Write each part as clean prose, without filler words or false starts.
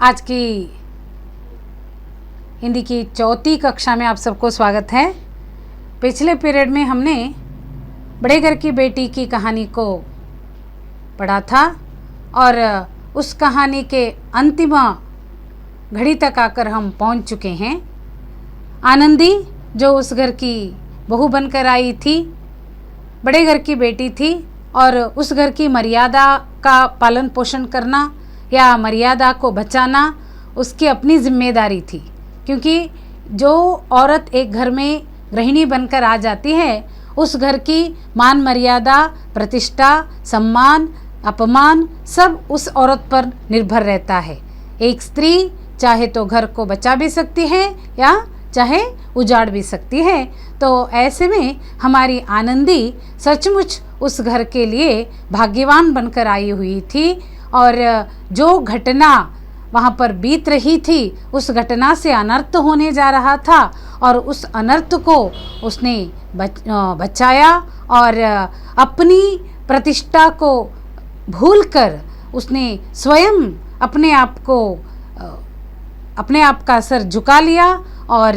आज की हिंदी की चौथी कक्षा में आप सबको स्वागत है। पिछले पीरियड में हमने बड़े घर की बेटी की कहानी को पढ़ा था और उस कहानी के अंतिम घड़ी तक आकर हम पहुंच चुके हैं। आनंदी जो उस घर की बहू बनकर आई थी, बड़े घर की बेटी थी और उस घर की मर्यादा का पालन पोषण करना या मर्यादा को बचाना उसकी अपनी जिम्मेदारी थी। क्योंकि जो औरत एक घर में गृहिणी बनकर आ जाती है, उस घर की मान मर्यादा, प्रतिष्ठा, सम्मान, अपमान सब उस औरत पर निर्भर रहता है। एक स्त्री चाहे तो घर को बचा भी सकती है या चाहे उजाड़ भी सकती है। तो ऐसे में हमारी आनंदी सचमुच उस घर के लिए भाग्यवान बनकर आई हुई थी और जो घटना वहाँ पर बीत रही थी उस घटना से अनर्थ होने जा रहा था और उस अनर्थ को उसने बचाया और अपनी प्रतिष्ठा को भूलकर उसने स्वयं अपने आप का सर झुका लिया और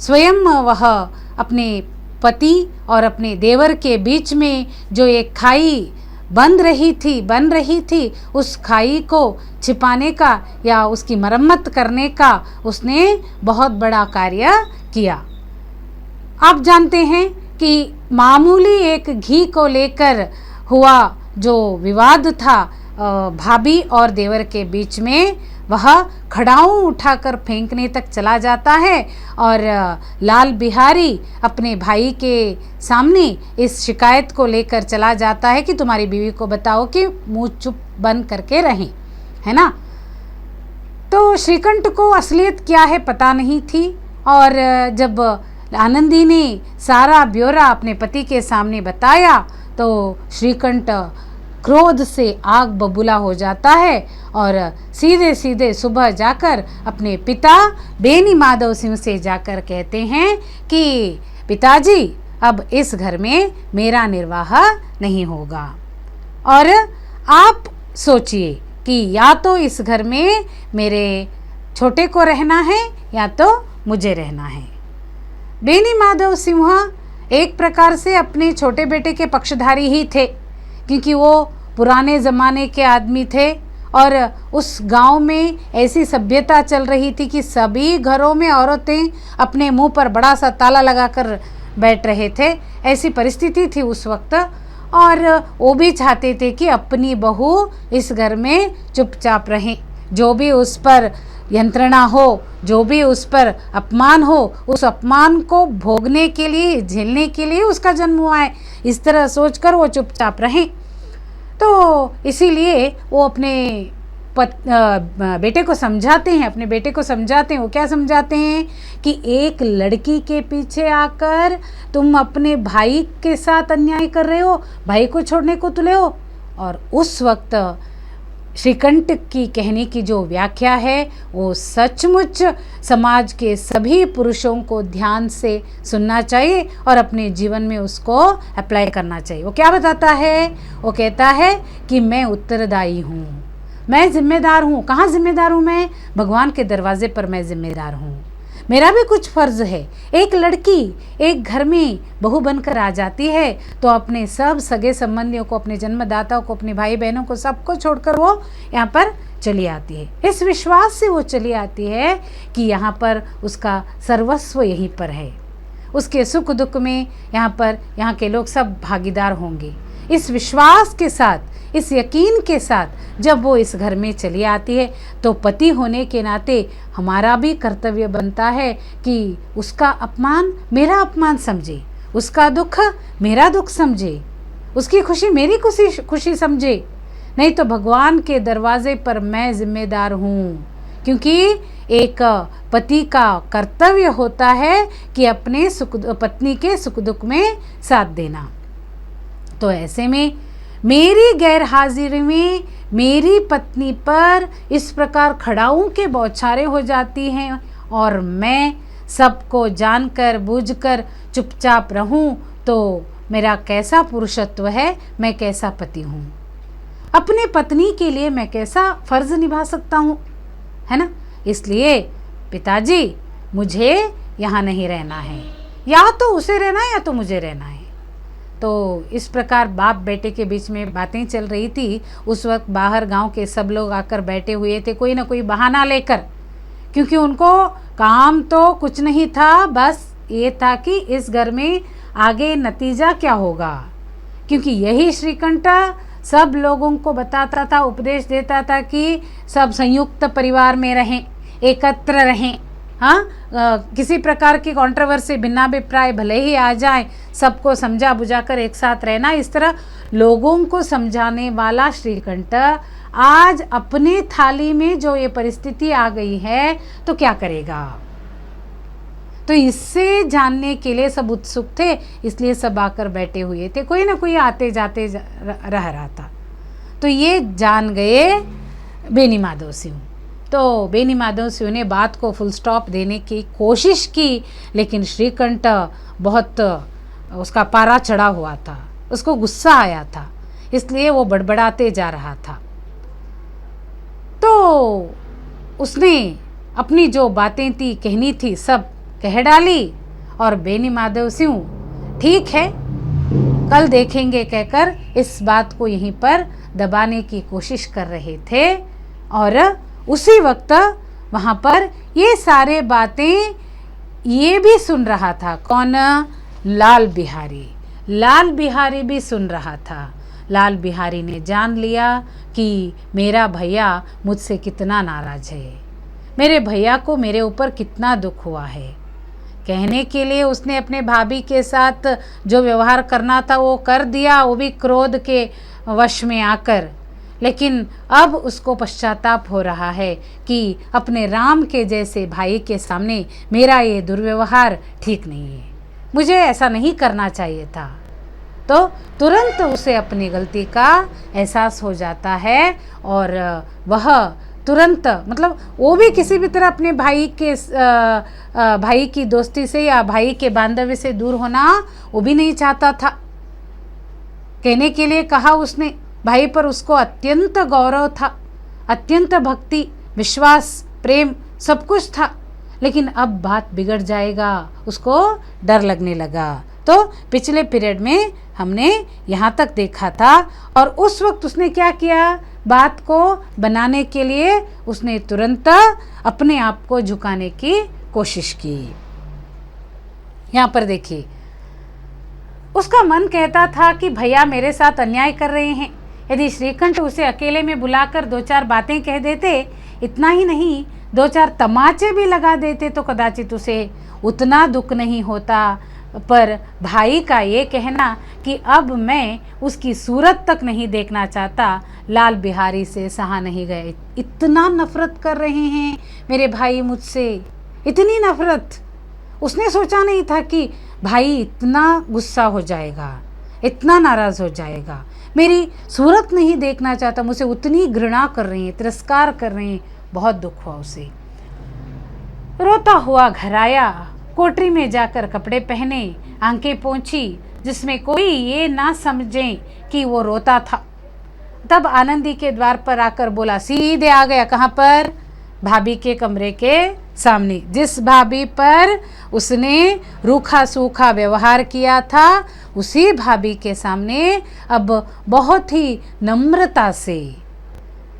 स्वयं वह अपने पति और अपने देवर के बीच में जो एक खाई बन रही थी उस खाई को छिपाने का या उसकी मरम्मत करने का उसने बहुत बड़ा कार्य किया। आप जानते हैं कि मामूली एक घी को लेकर हुआ जो विवाद था भाभी और देवर के बीच में, वह खड़ाऊं उठाकर फेंकने तक चला जाता है और लाल बिहारी अपने भाई के सामने इस शिकायत को लेकर चला जाता है कि तुम्हारी बीवी को बताओ कि मुंह चुप बंद करके रहें, है ना। तो श्रीकंठ को असलियत क्या है पता नहीं थी और जब आनंदी ने सारा ब्यौरा अपने पति के सामने बताया तो श्रीकंठ क्रोध से आग बबूला हो जाता है और सीधे सीधे सुबह जाकर अपने पिता बेनी माधव सिंह से जाकर कहते हैं कि पिताजी अब इस घर में मेरा निर्वाह नहीं होगा और आप सोचिए कि या तो इस घर में मेरे छोटे को रहना है या तो मुझे रहना है। बेनी माधव सिंह एक प्रकार से अपने छोटे बेटे के पक्षधारी ही थे क्योंकि वो पुराने ज़माने के आदमी थे और उस गांव में ऐसी सभ्यता चल रही थी कि सभी घरों में औरतें अपने मुंह पर बड़ा सा ताला लगाकर बैठ रहे थे। ऐसी परिस्थिति थी उस वक्त और वो भी चाहते थे कि अपनी बहू इस घर में चुपचाप रहे। जो भी उस पर यंत्रणा हो, जो भी उस पर अपमान हो, उस अपमान को भोगने के लिए, झेलने के लिए उसका जन्म हुआ है, इस तरह सोचकर वो चुपचाप रहें। तो इसीलिए वो अपने बेटे को समझाते हैं। वो क्या समझाते हैं कि एक लड़की के पीछे आकर तुम अपने भाई के साथ अन्याय कर रहे हो, भाई को छोड़ने को तुले हो। और उस वक्त श्रीकंठ की कहने की जो व्याख्या है वो सचमुच समाज के सभी पुरुषों को ध्यान से सुनना चाहिए और अपने जीवन में उसको अप्लाई करना चाहिए। वो क्या बताता है? वो कहता है कि मैं उत्तरदायी हूँ, मैं जिम्मेदार हूँ। कहाँ जिम्मेदार हूँ मैं? भगवान के दरवाजे पर मैं जिम्मेदार हूँ। मेरा भी कुछ फ़र्ज़ है। एक लड़की एक घर में बहू बनकर आ जाती है तो अपने सब सगे संबंधियों को, अपने जन्मदाताओं को, अपने भाई बहनों को, सबको छोड़कर वो यहाँ पर चली आती है। इस विश्वास से वो चली आती है कि यहाँ पर उसका सर्वस्व यहीं पर है, उसके सुख दुख में यहाँ के लोग सब भागीदार होंगे। इस विश्वास के साथ, इस यकीन के साथ जब वो इस घर में चली आती है तो पति होने के नाते हमारा भी कर्तव्य बनता है कि उसका अपमान मेरा अपमान समझे, उसका दुख मेरा दुख समझे, उसकी खुशी मेरी खुशी समझे। नहीं तो भगवान के दरवाजे पर मैं जिम्मेदार हूँ, क्योंकि एक पति का कर्तव्य होता है कि अपने पत्नी के सुख दुख में साथ देना। तो ऐसे में मेरी गैरहाजिरी में मेरी पत्नी पर इस प्रकार खड़ाऊं के बौछारें हो जाती हैं और मैं सबको जानकर बूझकर चुपचाप रहूं तो मेरा कैसा पुरुषत्व है, मैं कैसा पति हूँ, अपने पत्नी के लिए मैं कैसा फ़र्ज़ निभा सकता हूँ। है ना। इसलिए पिताजी मुझे यहाँ नहीं रहना है, या तो उसे रहना है या तो मुझे रहना है। तो इस प्रकार बाप बेटे के बीच में बातें चल रही थी। उस वक्त बाहर गांव के सब लोग आकर बैठे हुए थे, कोई ना कोई बहाना लेकर, क्योंकि उनको काम तो कुछ नहीं था, बस ये था कि इस घर में आगे नतीजा क्या होगा। क्योंकि यही श्रीकंठ सब लोगों को बताता था, उपदेश देता था कि सब संयुक्त परिवार में रहें, एकत्र रहें। हाँ, किसी प्रकार की कंट्रोवर्सी, भिन्नाभिप्राय भले ही आ जाए, सबको समझा बुझाकर एक साथ रहना। इस तरह लोगों को समझाने वाला श्रीकंठ आज अपने थाली में जो ये परिस्थिति आ गई है तो क्या करेगा। तो इससे जानने के लिए सब उत्सुक थे, इसलिए सब आकर बैठे हुए थे, कोई ना कोई आते जाते रह रहा था। तो ये जान गए बेनी माधव सिंह। तो बेनी माधव सिंह ने बात को फुल स्टॉप देने की कोशिश की, लेकिन श्रीकंठ बहुत उसका पारा चढ़ा हुआ था, उसको गुस्सा आया था, इसलिए वो बड़बड़ाते जा रहा था। तो उसने अपनी जो बातें थी कहनी थी सब कह डाली, और बेनी माधव सिंह ठीक है कल देखेंगे कहकर इस बात को यहीं पर दबाने की कोशिश कर रहे थे। और उसी वक्त वहाँ पर ये सारे बातें ये भी सुन रहा था, कौन, लाल बिहारी। लाल बिहारी भी सुन रहा था। लाल बिहारी ने जान लिया कि मेरा भैया मुझसे कितना नाराज है, मेरे भैया को मेरे ऊपर कितना दुख हुआ है। कहने के लिए उसने अपने भाभी के साथ जो व्यवहार करना था वो कर दिया, वो भी क्रोध के वश में आकर, लेकिन अब उसको पश्चाताप हो रहा है कि अपने राम के जैसे भाई के सामने मेरा ये दुर्व्यवहार ठीक नहीं है, मुझे ऐसा नहीं करना चाहिए था। तो तुरंत उसे अपनी गलती का एहसास हो जाता है, और वह तुरंत, मतलब वो भी किसी भी तरह अपने भाई की दोस्ती से या भाई के बांधव्य से दूर होना वो भी नहीं चाहता था। कहने के लिए कहा उसने, भाई पर उसको अत्यंत गौरव था, अत्यंत भक्ति, विश्वास, प्रेम सब कुछ था, लेकिन अब बात बिगड़ जाएगा, उसको डर लगने लगा। तो पिछले पीरियड में हमने यहाँ तक देखा था, और उस वक्त उसने क्या किया, बात को बनाने के लिए उसने तुरंत अपने आप को झुकाने की कोशिश की। यहाँ पर देखिए, उसका मन कहता था कि भैया मेरे साथ अन्याय कर रहे हैं। यदि श्रीकंठ उसे अकेले में बुलाकर दो चार बातें कह देते, इतना ही नहीं दो चार तमाचे भी लगा देते, तो कदाचित उसे उतना दुख नहीं होता। पर भाई का ये कहना कि अब मैं उसकी सूरत तक नहीं देखना चाहता, लाल बिहारी से सहा नहीं गए। इतना नफरत कर रहे हैं मेरे भाई मुझसे, इतनी नफरत। उसने सोचा नहीं था कि भाई इतना गुस्सा हो जाएगा, इतना नाराज़ हो जाएगा, मेरी सूरत नहीं देखना चाहता, मुझे उतनी घृणा कर रहे हैं, तिरस्कार कर रहे हैं। बहुत दुख हुआ उसे। रोता हुआ घर आया, कोठरी में जाकर कपड़े पहने, आंखें पोंछी, जिसमें कोई ये ना समझे कि वो रोता था। तब आनंदी के द्वार पर आकर बोला, सीधे आ गया कहाँ पर, भाभी के कमरे के सामने। जिस भाभी पर उसने रूखा सूखा व्यवहार किया था, उसी भाभी के सामने अब बहुत ही नम्रता से,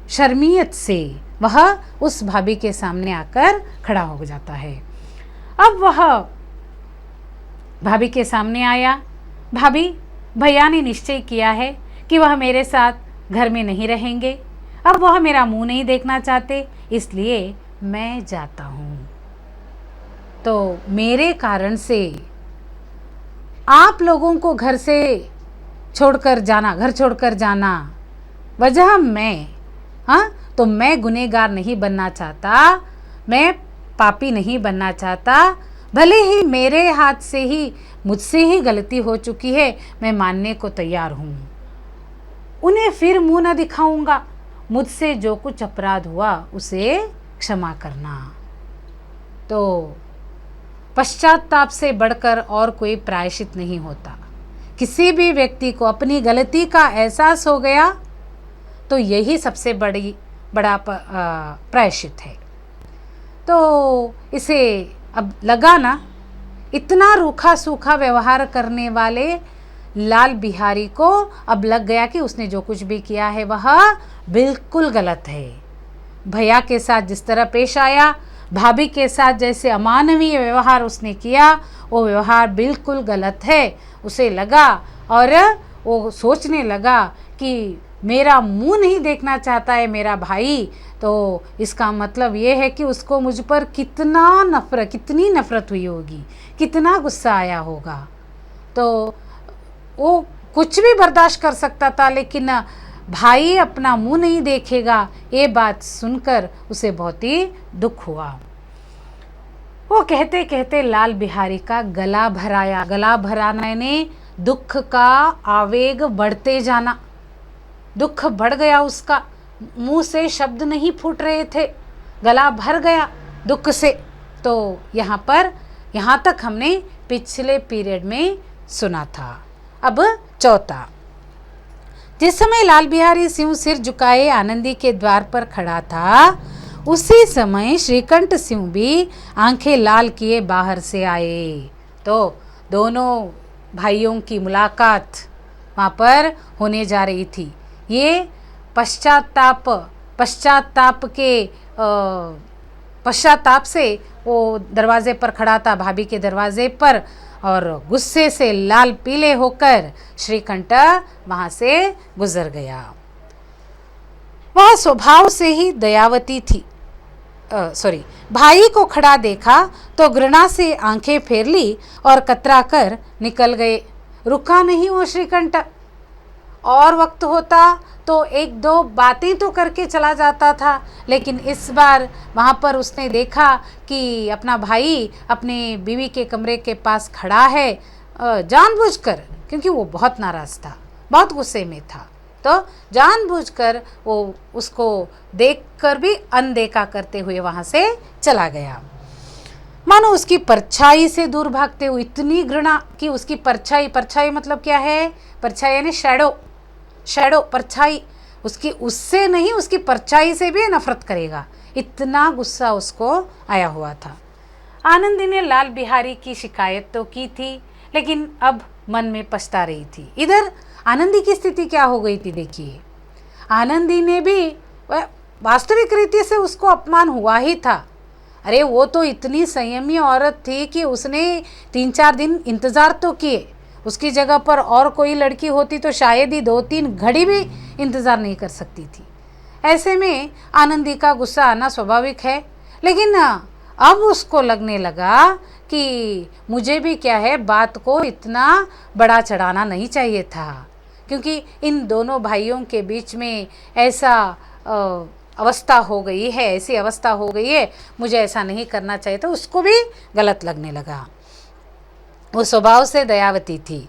शर्मियत से वह उस भाभी के सामने आकर खड़ा हो जाता है। अब वह भाभी के सामने आया। भाभी, भैया ने निश्चय किया है कि वह मेरे साथ घर में नहीं रहेंगे, अब वह मेरा मुंह नहीं देखना चाहते, इसलिए मैं जाता हूँ। तो मेरे कारण से आप लोगों को घर छोड़कर जाना, वजह मैं, हाँ, तो मैं गुनहगार नहीं बनना चाहता, मैं पापी नहीं बनना चाहता। भले ही मेरे हाथ से ही, मुझसे ही गलती हो चुकी है, मैं मानने को तैयार हूँ। उन्हें फिर मुंह न दिखाऊंगा, मुझसे जो कुछ अपराध हुआ उसे क्षमा करना। तो पश्चाताप से बढ़कर और कोई प्रायश्चित नहीं होता। किसी भी व्यक्ति को अपनी गलती का एहसास हो गया तो यही सबसे बड़ा प्रायश्चित है। तो इसे अब लगा ना, इतना रूखा सूखा व्यवहार करने वाले लाल बिहारी को अब लग गया कि उसने जो कुछ भी किया है वह बिल्कुल गलत है। भैया के साथ जिस तरह पेश आया, भाभी के साथ जैसे अमानवीय व्यवहार उसने किया, वो व्यवहार बिल्कुल गलत है। उसे लगा और वो सोचने लगा कि मेरा मुंह नहीं देखना चाहता है मेरा भाई, तो इसका मतलब ये है कि उसको मुझ पर कितनी नफ़रत हुई होगी, कितना गुस्सा आया होगा। तो वो कुछ भी बर्दाश्त कर सकता था, लेकिन भाई अपना मुंह नहीं देखेगा, ये बात सुनकर उसे बहुत ही दुख हुआ। वो कहते कहते लाल बिहारी का गला भराया। गला भराने ने दुख का आवेग बढ़ते जाना, दुख बढ़ गया उसका, मुंह से शब्द नहीं फूट रहे थे, गला भर गया दुख से। तो यहाँ तक हमने पिछले पीरियड में सुना था। अब चौथा, जिस समय लाल बिहारी सिंह सिर झुकाए आनंदी के द्वार पर खड़ा था, उसी समय श्रीकंठ सिंह भी आंखें लाल किए बाहर से आए। तो दोनों भाइयों की मुलाकात वहाँ पर होने जा रही थी। ये पश्चाताप से वो दरवाजे पर खड़ा था, भाभी के दरवाजे पर, और गुस्से से लाल पीले होकर श्रीकंठ वहाँ से गुजर गया। वह स्वभाव से ही दयावती थी। भाई को खड़ा देखा तो घृणा से आंखें फेर ली और कतरा कर निकल गए। रुका नहीं वो श्रीकंठ। और वक्त होता तो एक दो बातें तो करके चला जाता था, लेकिन इस बार वहाँ पर उसने देखा कि अपना भाई अपने बीवी के कमरे के पास खड़ा है, जानबूझकर, क्योंकि वो बहुत नाराज़ था, बहुत गुस्से में था, तो जानबूझकर वो उसको देखकर भी अनदेखा करते हुए वहाँ से चला गया। मानो उसकी परछाई से दूर भागते हुए, इतनी घृणा कि उसकी परछाई मतलब क्या है? परछाई यानी शैडो, परछाई, उसकी उससे नहीं, उसकी परछाई से भी नफरत करेगा, इतना गुस्सा उसको आया हुआ था। आनंदी ने लाल बिहारी की शिकायत तो की थी, लेकिन अब मन में पछता रही थी। इधर आनंदी की स्थिति क्या हो गई थी देखिए। आनंदी ने भी वास्तविक रीति से उसको अपमान हुआ ही था। अरे वो तो इतनी संयमी औरत थी कि उसने 3-4 दिन इंतज़ार तो किए। उसकी जगह पर और कोई लड़की होती तो शायद ही 2-3 घड़ी भी इंतज़ार नहीं कर सकती थी। ऐसे में आनंदी का गुस्सा आना स्वाभाविक है, लेकिन अब उसको लगने लगा कि मुझे भी क्या है, बात को इतना बड़ा चढ़ाना नहीं चाहिए था, क्योंकि इन दोनों भाइयों के बीच में ऐसा अवस्था हो गई है, ऐसी अवस्था हो गई है, मुझे ऐसा नहीं करना चाहिए। तो उसको भी गलत लगने लगा। वो स्वभाव से दयावती थी,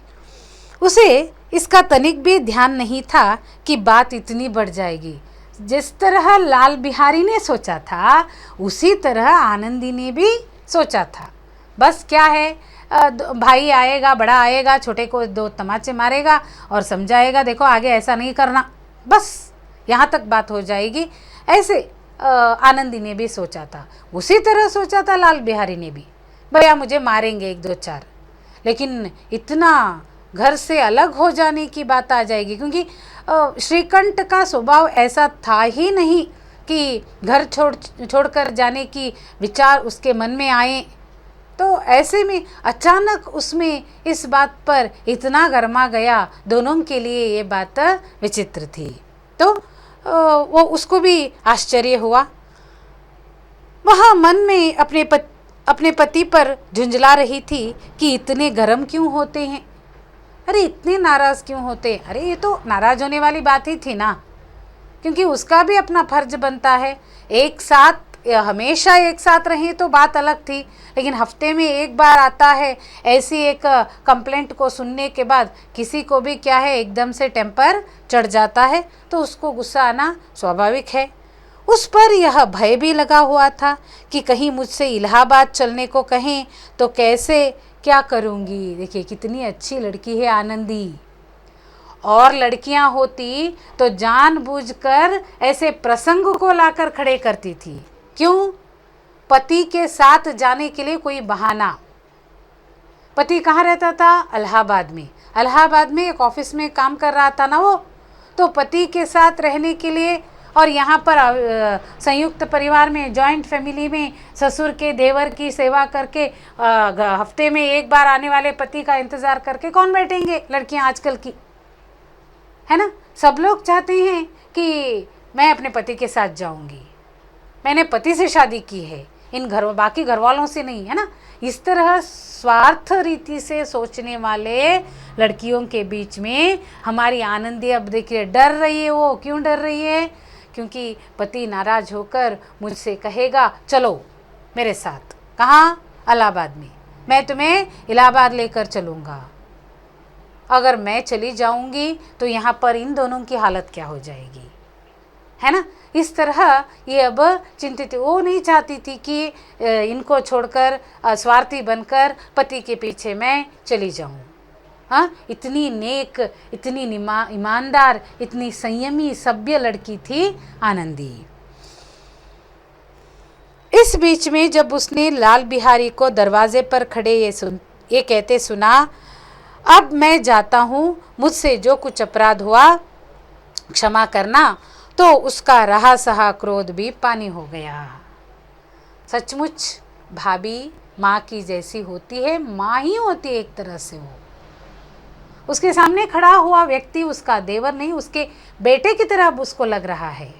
उसे इसका तनिक भी ध्यान नहीं था कि बात इतनी बढ़ जाएगी। जिस तरह लाल बिहारी ने सोचा था, उसी तरह आनंदी ने भी सोचा था। बस क्या है, भाई आएगा, बड़ा आएगा, छोटे को 2 तमाचे मारेगा और समझाएगा, देखो आगे ऐसा नहीं करना, बस यहाँ तक बात हो जाएगी। ऐसे आनंदी ने भी सोचा था, उसी तरह सोचा था लाल बिहारी ने भी, भैया मुझे मारेंगे 1-2-4, लेकिन इतना घर से अलग हो जाने की बात आ जाएगी, क्योंकि श्रीकंठ का स्वभाव ऐसा था ही नहीं कि घर छोड़कर जाने की विचार उसके मन में आए। तो ऐसे में अचानक उसमें इस बात पर इतना गर्मा गया, दोनों के लिए ये बात विचित्र थी। तो वो उसको भी आश्चर्य हुआ। वह मन में अपने पति पर झुंझला रही थी कि इतने गर्म क्यों होते हैं, अरे इतने नाराज़ क्यों होते हैं। अरे ये तो नाराज़ होने वाली बात ही थी ना, क्योंकि उसका भी अपना फर्ज बनता है। एक साथ हमेशा एक साथ रहें तो बात अलग थी, लेकिन हफ्ते में एक बार आता है, ऐसी एक कंप्लेंट को सुनने के बाद किसी को भी क्या है, एकदम से टेम्पर चढ़ जाता है, तो उसको गुस्सा आना स्वाभाविक है। उस पर यह भय भी लगा हुआ था कि कहीं मुझसे इलाहाबाद चलने को कहें तो कैसे क्या करूँगी। देखिए कितनी अच्छी लड़की है आनंदी, और लड़कियां होती तो जानबूझकर ऐसे प्रसंग को लाकर खड़े करती थी। क्यों? पति के साथ जाने के लिए कोई बहाना। पति कहाँ रहता था? इलाहाबाद में। इलाहाबाद में एक ऑफिस में काम कर रहा था ना वो, तो पति के साथ रहने के लिए, और यहाँ पर संयुक्त परिवार में, जॉइंट फैमिली में ससुर के देवर की सेवा करके हफ्ते में एक बार आने वाले पति का इंतज़ार करके कौन बैठेंगे लड़कियाँ आजकल की, है ना। सब लोग चाहते हैं कि मैं अपने पति के साथ जाऊंगी, मैंने पति से शादी की है, इन घर बाकी घर वालों से नहीं, है ना। इस तरह स्वार्थ रीति से सोचने वाले लड़कियों के बीच में हमारी आनंदी अब देखिए डर रही है। वो क्यों डर रही है? क्योंकि पति नाराज होकर मुझसे कहेगा चलो मेरे साथ। कहाँ? इलाहाबाद में। मैं तुम्हें इलाहाबाद लेकर चलूँगा। अगर मैं चली जाऊंगी तो यहाँ पर इन दोनों की हालत क्या हो जाएगी, है ना। इस तरह ये अब चिंतित, वो नहीं चाहती थी कि इनको छोड़कर स्वार्थी बनकर पति के पीछे मैं चली जाऊं। हाँ, इतनी नेक, इतनी ईमानदार, इतनी संयमी सभ्य लड़की थी आनंदी। इस बीच में जब उसने लाल बिहारी को दरवाजे पर खड़े ये कहते सुना, अब मैं जाता हूँ, मुझसे जो कुछ अपराध हुआ क्षमा करना, तो उसका रहा सहा क्रोध भी पानी हो गया। सचमुच भाभी माँ की जैसी होती है, माँ ही होती है एक तरह से। वो उसके सामने खड़ा हुआ व्यक्ति उसका देवर नहीं, उसके बेटे की तरह अब उसको लग रहा है।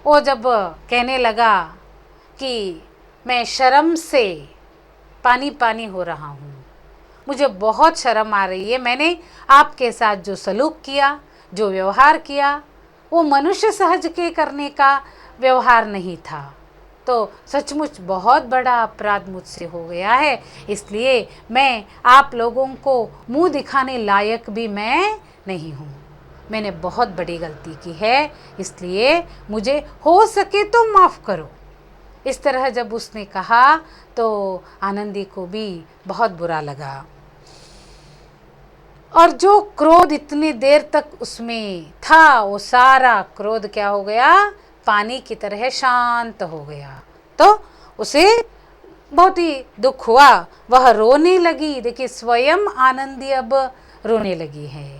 वो जब कहने लगा कि मैं शर्म से पानी पानी हो रहा हूँ, मुझे बहुत शर्म आ रही है, मैंने आपके साथ जो सलूक किया, जो व्यवहार किया, वो मनुष्य सहज के करने का व्यवहार नहीं था, तो सचमुच बहुत बड़ा अपराध मुझसे हो गया है। इसलिए मैं आप लोगों को मुंह दिखाने लायक भी मैं नहीं हूँ, मैंने बहुत बड़ी गलती की है, इसलिए मुझे हो सके तो माफ़ करो। इस तरह जब उसने कहा तो आनंदी को भी बहुत बुरा लगा, और जो क्रोध इतनी देर तक उसमें था वो सारा क्रोध क्या हो गया? पानी की तरह शांत हो गया। तो उसे बहुत ही दुख हुआ, वह रोने लगी। देखिए स्वयं आनंदी अब रोने लगी है।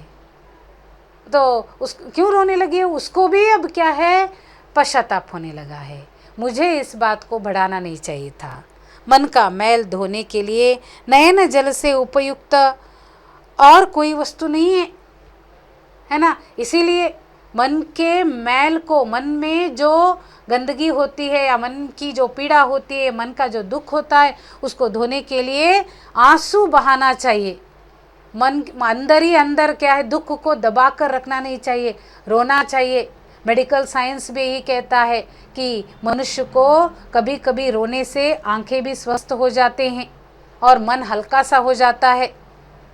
तो उस क्यों रोने लगी है? उसको भी अब क्या है? पश्चाताप होने लगा है। मुझे इस बात को बढ़ाना नहीं चाहिए था। मन का मैल धोने के लिए नयन जल से उपयुक्त और कोई वस्तु नहीं है ना। इसीलिए मन के मैल को, मन में जो गंदगी होती है या मन की जो पीड़ा होती है, मन का जो दुख होता है, उसको धोने के लिए आंसू बहाना चाहिए। मन अंदर ही अंदर क्या है? दुख को दबा कर रखना नहीं चाहिए, रोना चाहिए। मेडिकल साइंस भी यही कहता है कि मनुष्य को कभी कभी रोने से आंखें भी स्वस्थ हो जाते हैं और मन हल्का सा हो जाता है।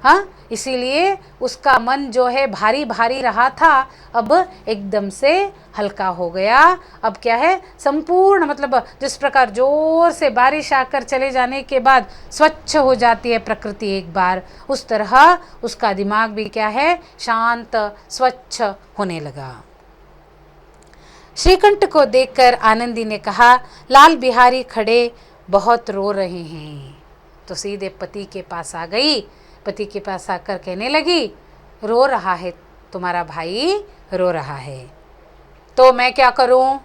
हाँ, इसीलिए उसका मन जो है भारी भारी रहा था, अब एकदम से हल्का हो गया। अब क्या है? संपूर्ण, मतलब जिस प्रकार जोर से बारिश आकर चले जाने के बाद स्वच्छ हो जाती है प्रकृति एक बार, उस तरह उसका दिमाग भी क्या है? शांत स्वच्छ होने लगा। श्रीकंठ को देखकर आनंदी ने कहा, लाल बिहारी खड़े बहुत रो रहे हैं। तो सीधे पति के पास आ गई। पति के पास आकर कहने लगी, रो रहा है तुम्हारा भाई, रो रहा है, तो मैं क्या करूं?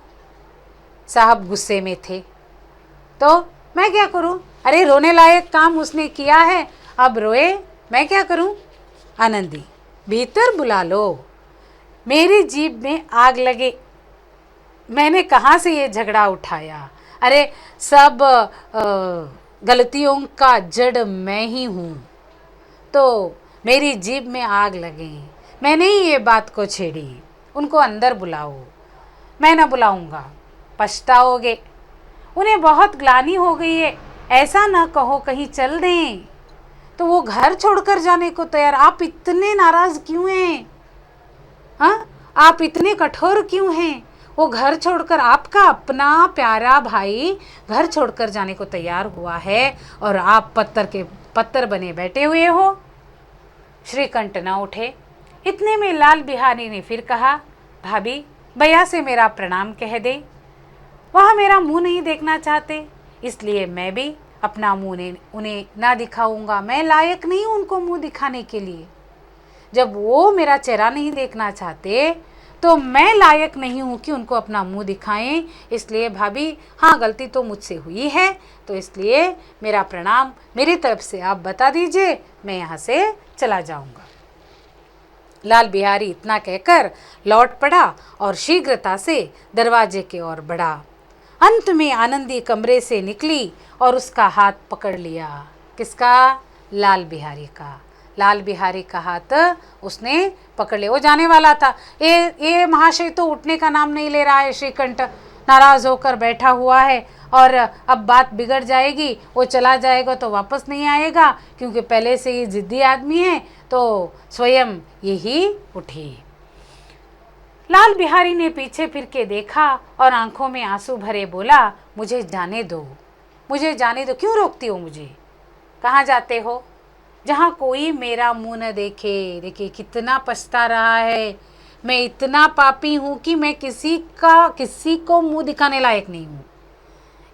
साहब गुस्से में थे, तो मैं क्या करूं? अरे रोने लायक काम उसने किया है, अब रोए, मैं क्या करूं? आनंदी, भीतर बुला लो, मेरी जीभ में आग लगे, मैंने कहाँ से ये झगड़ा उठाया? अरे सब गलतियों का जड़ मैं ही हूँ, तो मेरी जीभ में आग लगे, मैंने ही ये बात को छेड़ी। उनको अंदर बुलाओ। मैं ना बुलाऊंगा, पछताओगे, उन्हें बहुत ग्लानि हो गई है, ऐसा ना कहो कहीं चल दें। तो वो घर छोड़कर जाने को तैयार। आप इतने नाराज़ क्यों हैं? हाँ, आप इतने कठोर क्यों हैं? वो घर छोड़कर, आपका अपना प्यारा भाई घर छोड़कर जाने को तैयार हुआ है और आप पत्थर बने बैठे हुए हो। श्रीकंठ न उठे। इतने में लाल बिहारी ने फिर कहा, भाभी भैया से मेरा प्रणाम कह दे। वह मेरा मुंह नहीं देखना चाहते, इसलिए मैं भी अपना मुंह उन्हें ना दिखाऊंगा। मैं लायक नहीं हूं उनको मुंह दिखाने के लिए। जब वो मेरा चेहरा नहीं देखना चाहते तो मैं लायक नहीं हूं कि उनको अपना मुंह दिखाएं। इसलिए भाभी, हाँ, गलती तो मुझसे हुई है, तो इसलिए मेरा प्रणाम मेरी तरफ से आप बता दीजिए, मैं यहाँ से चला जाऊंगा। लाल बिहारी इतना कहकर लौट पड़ा और शीघ्रता से दरवाजे की ओर बढ़ा। अंत में आनंदी कमरे से निकली और उसका हाथ पकड़ लिया। किसका? लाल बिहारी का। लाल बिहारी का हाथ उसने पकड़ लिया। वो जाने वाला था। ये महाशय तो उठने का नाम नहीं ले रहा है। श्रीकंठ नाराज होकर बैठा हुआ है और अब बात बिगड़ जाएगी, वो चला जाएगा तो वापस नहीं आएगा, क्योंकि पहले से ही जिद्दी आदमी है, तो स्वयं यही उठी। लाल बिहारी ने पीछे फिर के देखा और आंखों में आंसू भरे बोला, मुझे जाने दो, मुझे जाने दो, क्यों रोकती हो मुझे? कहाँ जाते हो? जहाँ कोई मेरा मुंह न देखे। देखिए कितना पछता रहा है। मैं इतना पापी हूँ कि मैं किसी को मुंह दिखाने लायक नहीं हूँ।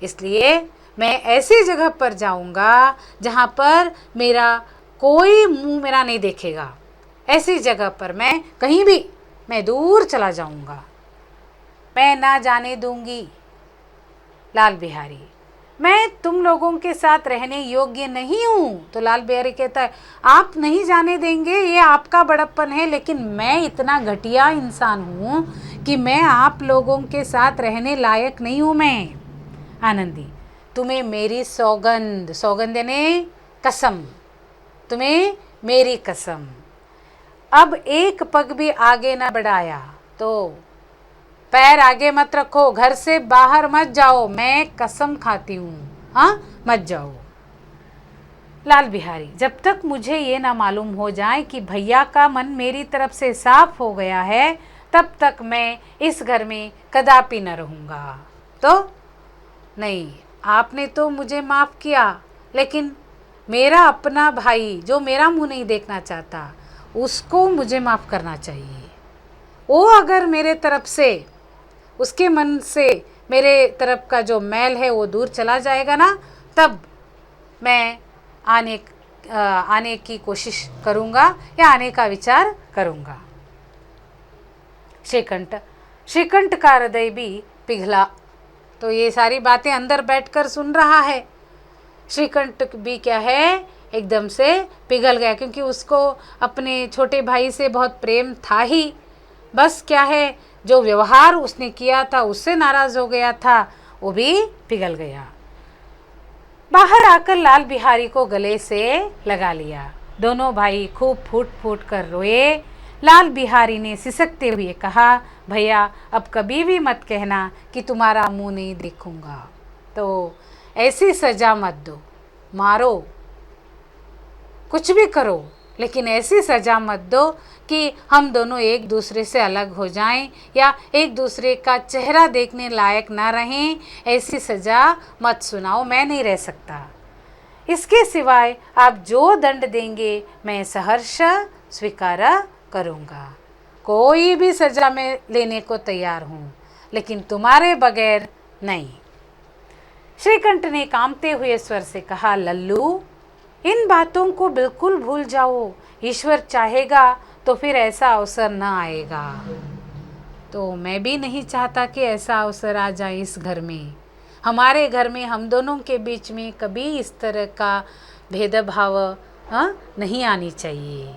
इसलिए मैं ऐसी जगह पर जाऊँगा जहाँ पर मेरा कोई मुंह मेरा नहीं देखेगा। ऐसी जगह पर मैं कहीं भी मैं दूर चला जाऊँगा, मैं ना जाने दूंगी। लाल बिहारी, मैं तुम लोगों के साथ रहने योग्य नहीं हूँ। तो लाल बिहारी कहता है, आप नहीं जाने देंगे, ये आपका बड़प्पन है, लेकिन मैं इतना घटिया इंसान हूँ कि मैं आप लोगों के साथ रहने लायक नहीं हूँ मैं। आनंदी, तुम्हें मेरी सौगंध, सौगंध यानी कसम, तुम्हें मेरी कसम, अब एक पग भी आगे ना बढ़ाया तो पैर आगे मत रखो, घर से बाहर मत जाओ, मैं कसम खाती हूँ, हाँ, मत जाओ। लाल बिहारी, जब तक मुझे ये ना मालूम हो जाए कि भैया का मन मेरी तरफ से साफ हो गया है, तब तक मैं इस घर में कदापि न रहूँगा। तो नहीं, आपने तो मुझे माफ़ किया, लेकिन मेरा अपना भाई जो मेरा मुंह नहीं देखना चाहता, उसको मुझे माफ़ करना चाहिए। वो अगर मेरे तरफ से, उसके मन से मेरे तरफ का जो मैल है वो दूर चला जाएगा ना, तब मैं आने की कोशिश करूँगा या आने का विचार करूँगा। श्रीकंठ का हृदय भी पिघला। तो ये सारी बातें अंदर बैठकर सुन रहा है। श्रीकंठ भी क्या है, एकदम से पिघल गया, क्योंकि उसको अपने छोटे भाई से बहुत प्रेम था ही। बस क्या है, जो व्यवहार उसने किया था उससे नाराज़ हो गया था, वो भी पिघल गया। बाहर आकर लाल बिहारी को गले से लगा लिया। दोनों भाई खूब फूट फूट कर रोए। लाल बिहारी ने सिसकते हुए कहा, भैया अब कभी भी मत कहना कि तुम्हारा मुंह नहीं देखूंगा। तो ऐसी सज़ा मत दो, मारो, कुछ भी करो, लेकिन ऐसी सज़ा मत दो कि हम दोनों एक दूसरे से अलग हो जाएं या एक दूसरे का चेहरा देखने लायक ना रहें। ऐसी सज़ा मत सुनाओ, मैं नहीं रह सकता। इसके सिवाय आप जो दंड देंगे मैं सहर्ष स्वीकार करूँगा। कोई भी सज़ा मैं लेने को तैयार हूँ, लेकिन तुम्हारे बगैर नहीं। श्रीकंठ ने कांपते हुए स्वर से कहा, लल्लू, इन बातों को बिल्कुल भूल जाओ। ईश्वर चाहेगा तो फिर ऐसा अवसर न आएगा। तो मैं भी नहीं चाहता कि ऐसा अवसर आ जाए इस घर में। हमारे घर में हम दोनों के बीच में कभी इस तरह का भेदभाव नहीं आनी चाहिए।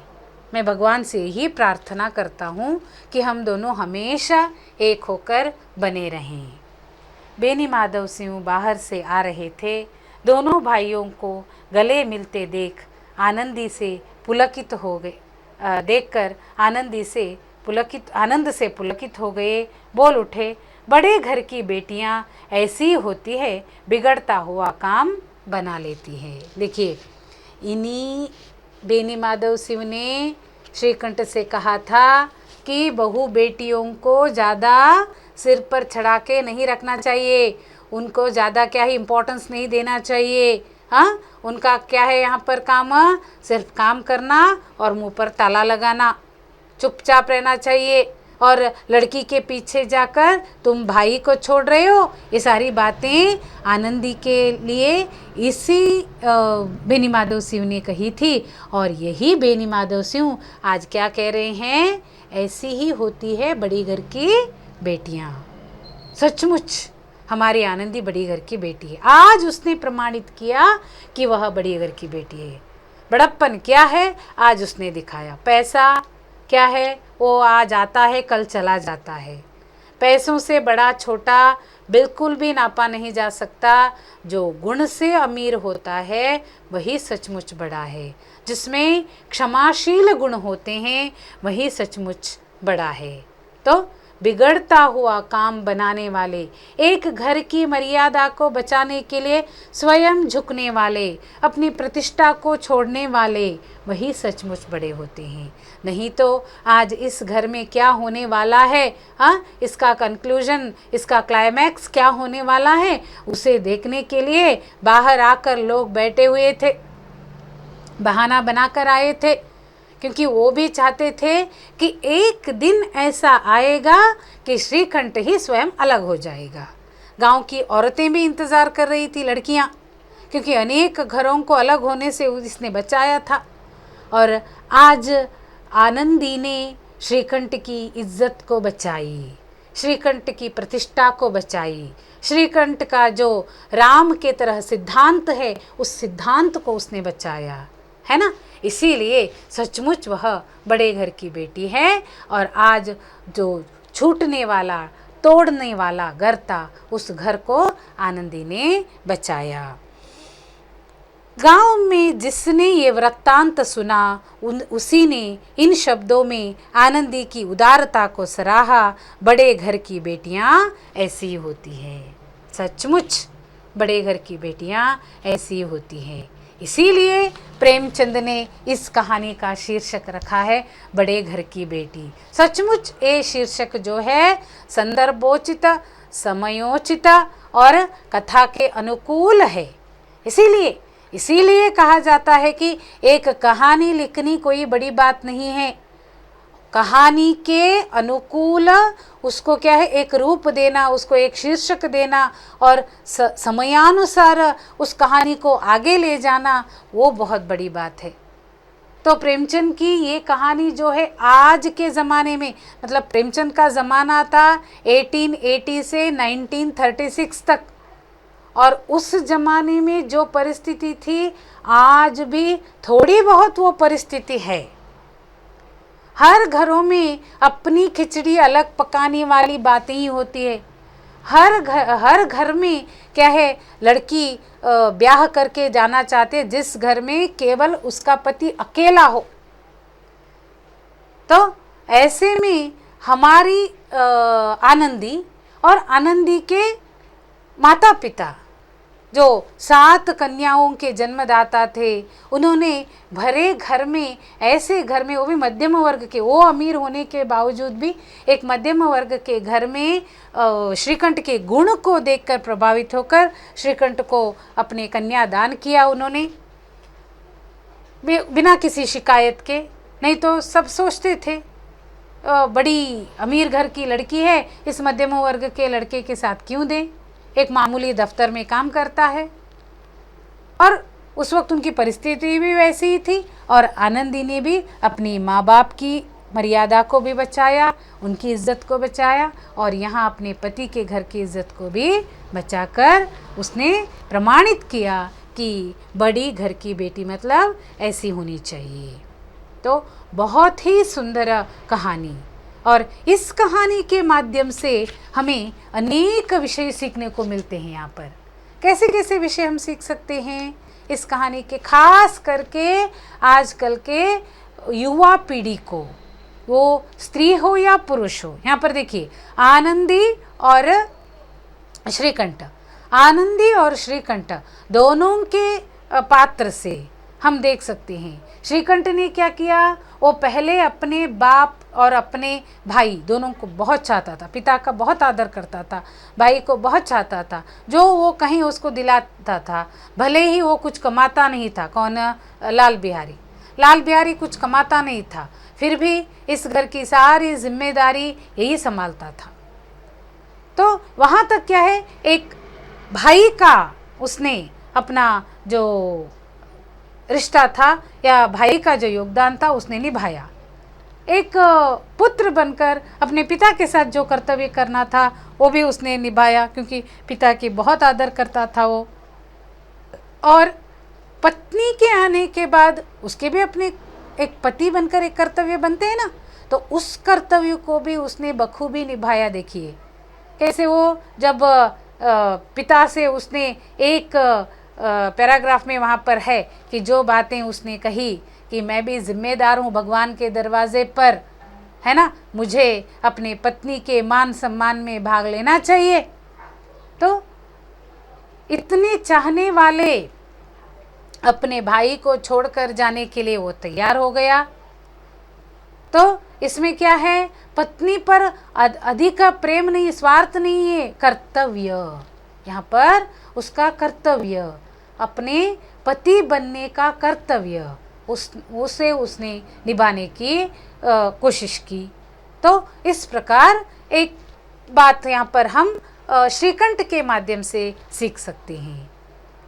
मैं भगवान से ही प्रार्थना करता हूँ कि हम दोनों हमेशा एक होकर बने रहें। बेनी माधव सिंह बाहर से आ रहे थे। दोनों भाइयों को गले मिलते देख आनंदी से पुलकित हो गए, देखकर आनंद से पुलकित हो गए। बोल उठे, बड़े घर की बेटियां ऐसी होती है, बिगड़ता हुआ काम बना लेती है। देखिए, इन्हीं बेनी माधव सिंह ने श्रीकंठ से कहा था कि बहू बेटियों को ज़्यादा सिर पर चढ़ा के नहीं रखना चाहिए, उनको ज़्यादा क्या है इम्पोर्टेंस नहीं देना चाहिए। हाँ, उनका क्या है यहाँ पर काम, सिर्फ काम करना और मुंह पर ताला लगाना, चुपचाप रहना चाहिए। और लड़की के पीछे जाकर तुम भाई को छोड़ रहे हो। ये सारी बातें आनंदी के लिए इसी बेनी माधव सिंह ने कही थी। और यही बेनी माधव सिंह आज क्या कह रहे हैं, ऐसी ही होती है बड़ी घर की बेटियां। सचमुच हमारी आनंदी बड़ी घर की बेटी है। आज उसने प्रमाणित किया कि वह बड़ी घर की बेटी है। बड़प्पन क्या है आज उसने दिखाया। पैसा क्या है, वो आज आता है कल चला जाता है। पैसों से बड़ा छोटा बिल्कुल भी नापा नहीं जा सकता। जो गुण से अमीर होता है वही सचमुच बड़ा है। जिसमें क्षमाशील गुण होते हैं वही सचमुच बड़ा है। तो बिगड़ता हुआ काम बनाने वाले, एक घर की मर्यादा को बचाने के लिए स्वयं झुकने वाले, अपनी प्रतिष्ठा को छोड़ने वाले, वही सचमुच बड़े होते हैं। नहीं तो आज इस घर में क्या होने वाला है, इसका कंक्लूजन, इसका क्लाइमैक्स क्या होने वाला है, उसे देखने के लिए बाहर आकर लोग बैठे हुए थे, बहाना बनाकर आए थे। क्योंकि वो भी चाहते थे कि एक दिन ऐसा आएगा कि श्रीकंठ ही स्वयं अलग हो जाएगा। गांव की औरतें भी इंतज़ार कर रही थी, लड़कियां, क्योंकि अनेक घरों को अलग होने से इसने बचाया था। और आज आनंदी ने श्रीकंठ की इज्जत को बचाई, श्रीकंठ की प्रतिष्ठा को बचाई, श्रीकंठ का जो राम के तरह सिद्धांत है उस सिद्धांत को उसने बचाया, है ना। इसीलिए सचमुच वह बड़े घर की बेटी है। और आज जो छूटने वाला, तोड़ने वाला घर था, उस घर को आनंदी ने बचाया। गांव में जिसने ये वृत्तांत सुना उसी ने इन शब्दों में आनंदी की उदारता को सराहा। बड़े घर की बेटियां ऐसी होती है। सचमुच बड़े घर की बेटियां ऐसी होती हैं। इसीलिए प्रेमचंद ने इस कहानी का शीर्षक रखा है बड़े घर की बेटी। सचमुच ये शीर्षक जो है संदर्भोचित, समयोचित और कथा के अनुकूल है। इसीलिए कहा जाता है कि एक कहानी लिखनी कोई बड़ी बात नहीं है। कहानी के अनुकूल उसको क्या है, एक रूप देना, उसको एक शीर्षक देना और समयानुसार उस कहानी को आगे ले जाना, वो बहुत बड़ी बात है। तो प्रेमचंद की ये कहानी जो है आज के ज़माने में, मतलब प्रेमचंद का ज़माना था 1880 से 1936 तक, और उस ज़माने में जो परिस्थिति थी आज भी थोड़ी बहुत वो परिस्थिति है। हर घरों में अपनी खिचड़ी अलग पकाने वाली बातें ही होती है। हर घर में क्या है, लड़की ब्याह करके जाना चाहते जिस घर में केवल उसका पति अकेला हो। तो ऐसे में हमारी आनंदी और आनंदी के माता पिता जो 7 कन्याओं के जन्मदाता थे, उन्होंने भरे घर में, ऐसे घर में, वो भी मध्यम वर्ग के, वो अमीर होने के बावजूद भी एक मध्यम वर्ग के घर में श्रीकंठ के गुण को देखकर प्रभावित होकर श्रीकंठ को अपने कन्या दान किया उन्होंने, बिना किसी शिकायत के। नहीं तो सब सोचते थे बड़ी अमीर घर की लड़की है, इस मध्यम वर्ग के लड़के के साथ क्यों दें, एक मामूली दफ्तर में काम करता है। और उस वक्त उनकी परिस्थिति भी वैसी ही थी। और आनंदी ने भी अपनी माँ बाप की मर्यादा को भी बचाया, उनकी इज्जत को बचाया, और यहाँ अपने पति के घर की इज्जत को भी बचाकर उसने प्रमाणित किया कि बड़ी घर की बेटी मतलब ऐसी होनी चाहिए। तो बहुत ही सुंदर कहानी, और इस कहानी के माध्यम से हमें अनेक विषय सीखने को मिलते हैं। यहाँ पर कैसे कैसे विषय हम सीख सकते हैं इस कहानी के, खास करके आजकल के युवा पीढ़ी को, वो स्त्री हो या पुरुष हो। यहाँ पर देखिए आनंदी और श्रीकंठ, आनंदी और श्रीकंठ दोनों के पात्र से हम देख सकते हैं श्रीकंठ ने क्या किया, वो पहले अपने बाप और अपने भाई दोनों को बहुत चाहता था, पिता का बहुत आदर करता था, भाई को बहुत चाहता था, जो वो कहीं उसको दिलाता था, भले ही वो कुछ कमाता नहीं था। कौन? लाल बिहारी कुछ कमाता नहीं था, फिर भी इस घर की सारी जिम्मेदारी यही संभालता था। तो वहाँ तक क्या है, एक भाई का उसने अपना जो रिश्ता था या भाई का जो योगदान था उसने निभाया। एक पुत्र बनकर अपने पिता के साथ जो कर्तव्य करना था वो भी उसने निभाया, क्योंकि पिता की बहुत आदर करता था वो। और पत्नी के आने के बाद उसके भी अपने एक पति बनकर एक कर्तव्य बनते हैं ना, तो उस कर्तव्य को भी उसने बखूबी निभाया। देखिए कैसे वो जब पिता से उसने एक पैराग्राफ में वहाँ पर है कि जो बातें उसने कही कि मैं भी जिम्मेदार हूँ भगवान के दरवाजे पर, है ना, मुझे अपने पत्नी के मान सम्मान में भाग लेना चाहिए। तो इतने चाहने वाले अपने भाई को छोड़कर जाने के लिए वो तैयार हो गया। तो इसमें क्या है, पत्नी पर अधिक प्रेम नहीं, स्वार्थ नहीं है, कर्तव्य। यहाँ पर उसका कर्तव्य, अपने पति बनने का कर्तव्य उसे उसने निभाने की कोशिश की। तो इस प्रकार एक बात यहाँ पर हम श्रीकंठ के माध्यम से सीख सकते हैं।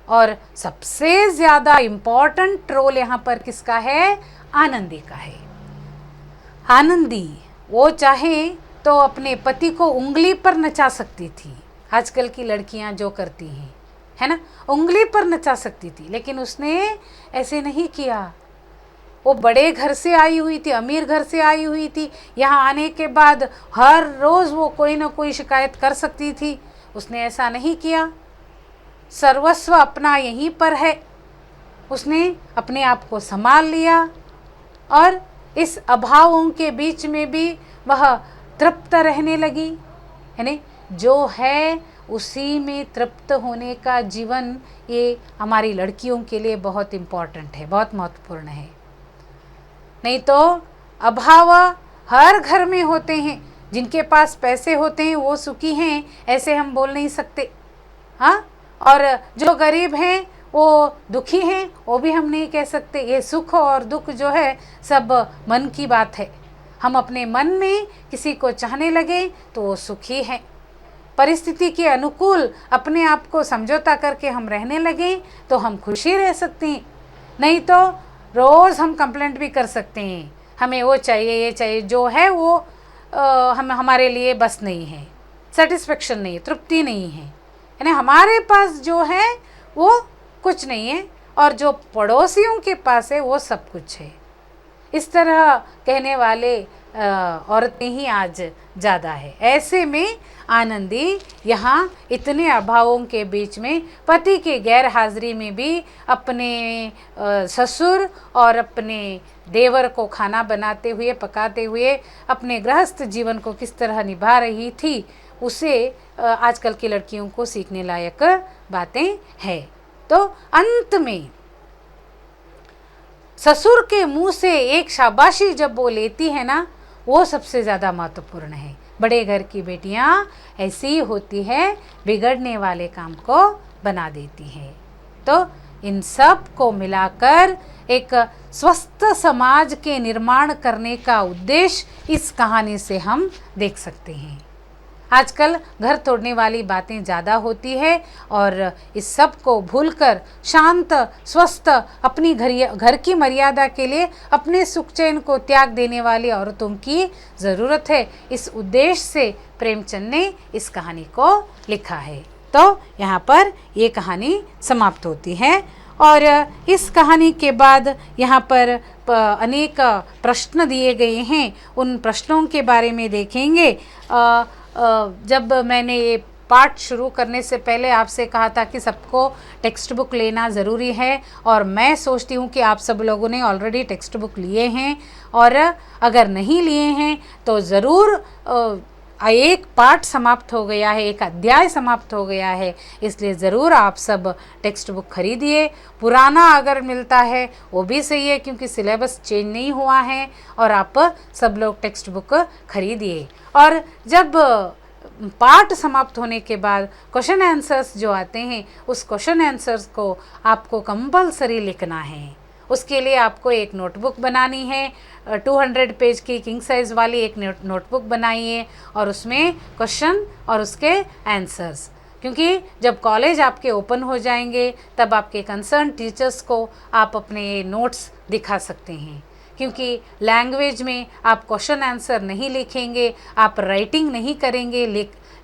और सबसे ज़्यादा इम्पॉर्टेंट रोल यहाँ पर किसका है, आनंदी का है। आनंदी वो चाहे तो अपने पति को उंगली पर नचा सकती थी, आजकल की लड़कियां जो करती हैं, है ना, उंगली पर नचा सकती थी, लेकिन उसने ऐसे नहीं किया। वो बड़े घर से आई हुई थी, अमीर घर से आई हुई थी, यहाँ आने के बाद हर रोज़ वो कोई ना कोई शिकायत कर सकती थी, उसने ऐसा नहीं किया। सर्वस्व अपना यहीं पर है, उसने अपने आप को संभाल लिया और इस अभावों के बीच में भी वह तृप्त रहने लगी। यानी जो है उसी में तृप्त होने का जीवन, ये हमारी लड़कियों के लिए बहुत इम्पॉर्टेंट है, बहुत महत्वपूर्ण है। नहीं तो अभाव हर घर में होते हैं, जिनके पास पैसे होते हैं वो सुखी हैं, ऐसे हम बोल नहीं सकते। हाँ, और जो गरीब हैं वो दुखी हैं, वो भी हम नहीं कह सकते। ये सुख और दुख जो है सब मन की बात है। हम अपने मन में किसी को चाहने लगे तो वो सुखी है, परिस्थिति के अनुकूल अपने आप को समझौता करके हम रहने लगे तो हम खुशी रह सकते हैं। नहीं तो रोज़ हम कंप्लेंट भी कर सकते हैं, हमें वो चाहिए ये चाहिए, जो है वो हम हमारे लिए बस नहीं है, सेटिस्फेक्शन नहीं है, तृप्ति नहीं है। यानी हमारे पास जो है वो कुछ नहीं है और जो पड़ोसियों के पास है वो सब कुछ है। इस तरह कहने वाले औरतें ही आज ज़्यादा है। ऐसे में आनंदी यहाँ इतने अभावों के बीच में पति के गैर हाजिरी में भी अपने ससुर और अपने देवर को खाना बनाते हुए पकाते हुए अपने गृहस्थ जीवन को किस तरह निभा रही थी, उसे आजकल की लड़कियों को सीखने लायक बातें हैं। तो अंत में ससुर के मुंह से एक शाबाशी जब वो लेती है ना, वो सबसे ज़्यादा महत्वपूर्ण है। बड़े घर की बेटियां ऐसी ही होती है, बिगड़ने वाले काम को बना देती है। तो इन सब को मिलाकर एक स्वस्थ समाज के निर्माण करने का उद्देश्य इस कहानी से हम देख सकते हैं। आजकल घर तोड़ने वाली बातें ज़्यादा होती है और इस सब को भूलकर शांत स्वस्थ अपनी घर की मर्यादा के लिए अपने सुख चैन को त्याग देने वाली औरतों की ज़रूरत है। इस उद्देश्य से प्रेमचंद ने इस कहानी को लिखा है। तो यहाँ पर ये कहानी समाप्त होती है और इस कहानी के बाद यहाँ पर अनेक प्रश्न दिए गए हैं। उन प्रश्नों के बारे में देखेंगे। जब मैंने ये पाठ शुरू करने से पहले आपसे कहा था कि सबको टेक्स्ट बुक लेना ज़रूरी है, और मैं सोचती हूँ कि आप सब लोगों ने ऑलरेडी टेक्स्ट बुक लिए हैं, और अगर नहीं लिए हैं तो ज़रूर एक पाठ समाप्त हो गया है, एक अध्याय समाप्त हो गया है, इसलिए ज़रूर आप सब टेक्स्ट बुक खरीदिए। पुराना अगर मिलता है वो भी सही है, क्योंकि सिलेबस चेंज नहीं हुआ है, और आप सब लोग टेक्स्ट बुक खरीदिए। और जब पाठ समाप्त होने के बाद क्वेश्चन आंसर्स जो आते हैं, उस क्वेश्चन आंसर्स को आपको कंपलसरी लिखना है। उसके लिए आपको एक नोटबुक बनानी है, 200 पेज की किंग साइज़ वाली एक नोटबुक बनाइए और उसमें क्वेश्चन और उसके आंसर्स, क्योंकि जब कॉलेज आपके ओपन हो जाएंगे तब आपके कंसर्न टीचर्स को आप अपने नोट्स दिखा सकते हैं। क्योंकि लैंग्वेज में आप क्वेश्चन आंसर नहीं लिखेंगे, आप राइटिंग नहीं करेंगे,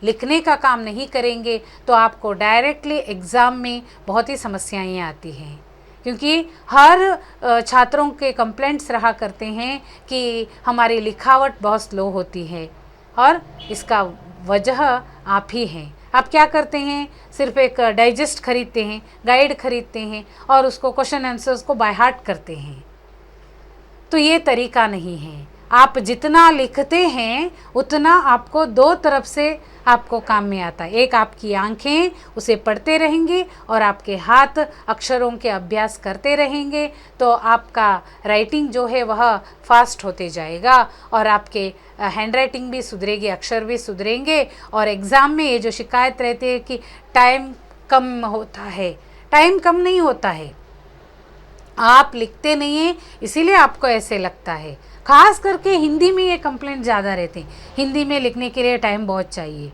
लिखने का काम नहीं करेंगे, तो आपको डायरेक्टली एग्ज़ाम में बहुत ही समस्याएं आती हैं। क्योंकि हर छात्रों के कंप्लेंट्स रहा करते हैं कि हमारी लिखावट बहुत स्लो होती है, और इसका वजह आप ही हैं। आप क्या करते हैं, सिर्फ एक डाइजेस्ट खरीदते हैं, गाइड खरीदते हैं और उसको क्वेश्चन आंसर्स को बाय हार्ट करते हैं। तो ये तरीका नहीं है। आप जितना लिखते हैं उतना आपको दो तरफ से आपको काम में आता है। एक, आपकी आंखें उसे पढ़ते रहेंगी और आपके हाथ अक्षरों के अभ्यास करते रहेंगे, तो आपका राइटिंग जो है वह फास्ट होते जाएगा और आपके हैंड राइटिंग भी सुधरेगी, अक्षर भी सुधरेंगे। और एग्ज़ाम में ये जो शिकायत रहती है कि टाइम कम होता है, टाइम कम नहीं होता है, आप लिखते नहीं हैं इसीलिए आपको ऐसे लगता है। खास करके हिंदी में ये कंप्लेंट ज़्यादा रहते हैं, हिंदी में लिखने के लिए टाइम बहुत चाहिए।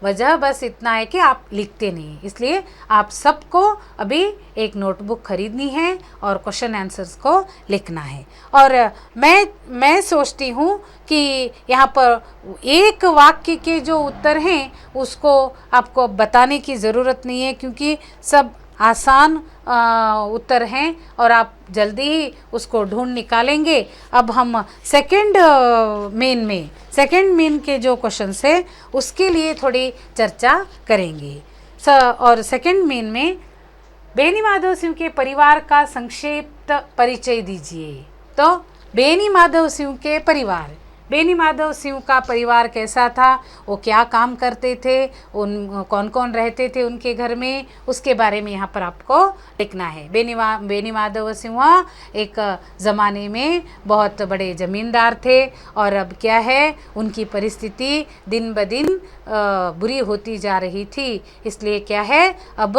वजह बस इतना है कि आप लिखते नहीं, इसलिए आप सबको अभी एक नोटबुक खरीदनी है और क्वेश्चन आंसर्स को लिखना है। और मैं सोचती हूँ कि यहाँ पर एक वाक्य के जो उत्तर हैं उसको आपको बताने की ज़रूरत नहीं है, क्योंकि सब आसान उत्तर हैं और आप जल्दी ही उसको ढूंढ निकालेंगे। अब हम सेकंड मेन के जो क्वेश्चंस है उसके लिए थोड़ी चर्चा करेंगे। और सेकंड मेन में बेनी माधव सिंह के परिवार का संक्षिप्त परिचय दीजिए। तो बेनी माधव सिंह के परिवार, बेनी माधव सिंह का परिवार कैसा था, वो क्या काम करते थे, उन कौन कौन रहते थे उनके घर में, उसके बारे में यहाँ पर आपको लिखना है। बेनी माधव सिंह एक ज़माने में बहुत बड़े ज़मींदार थे और अब क्या है, उनकी परिस्थिति दिन ब दिन बुरी होती जा रही थी। इसलिए क्या है, अब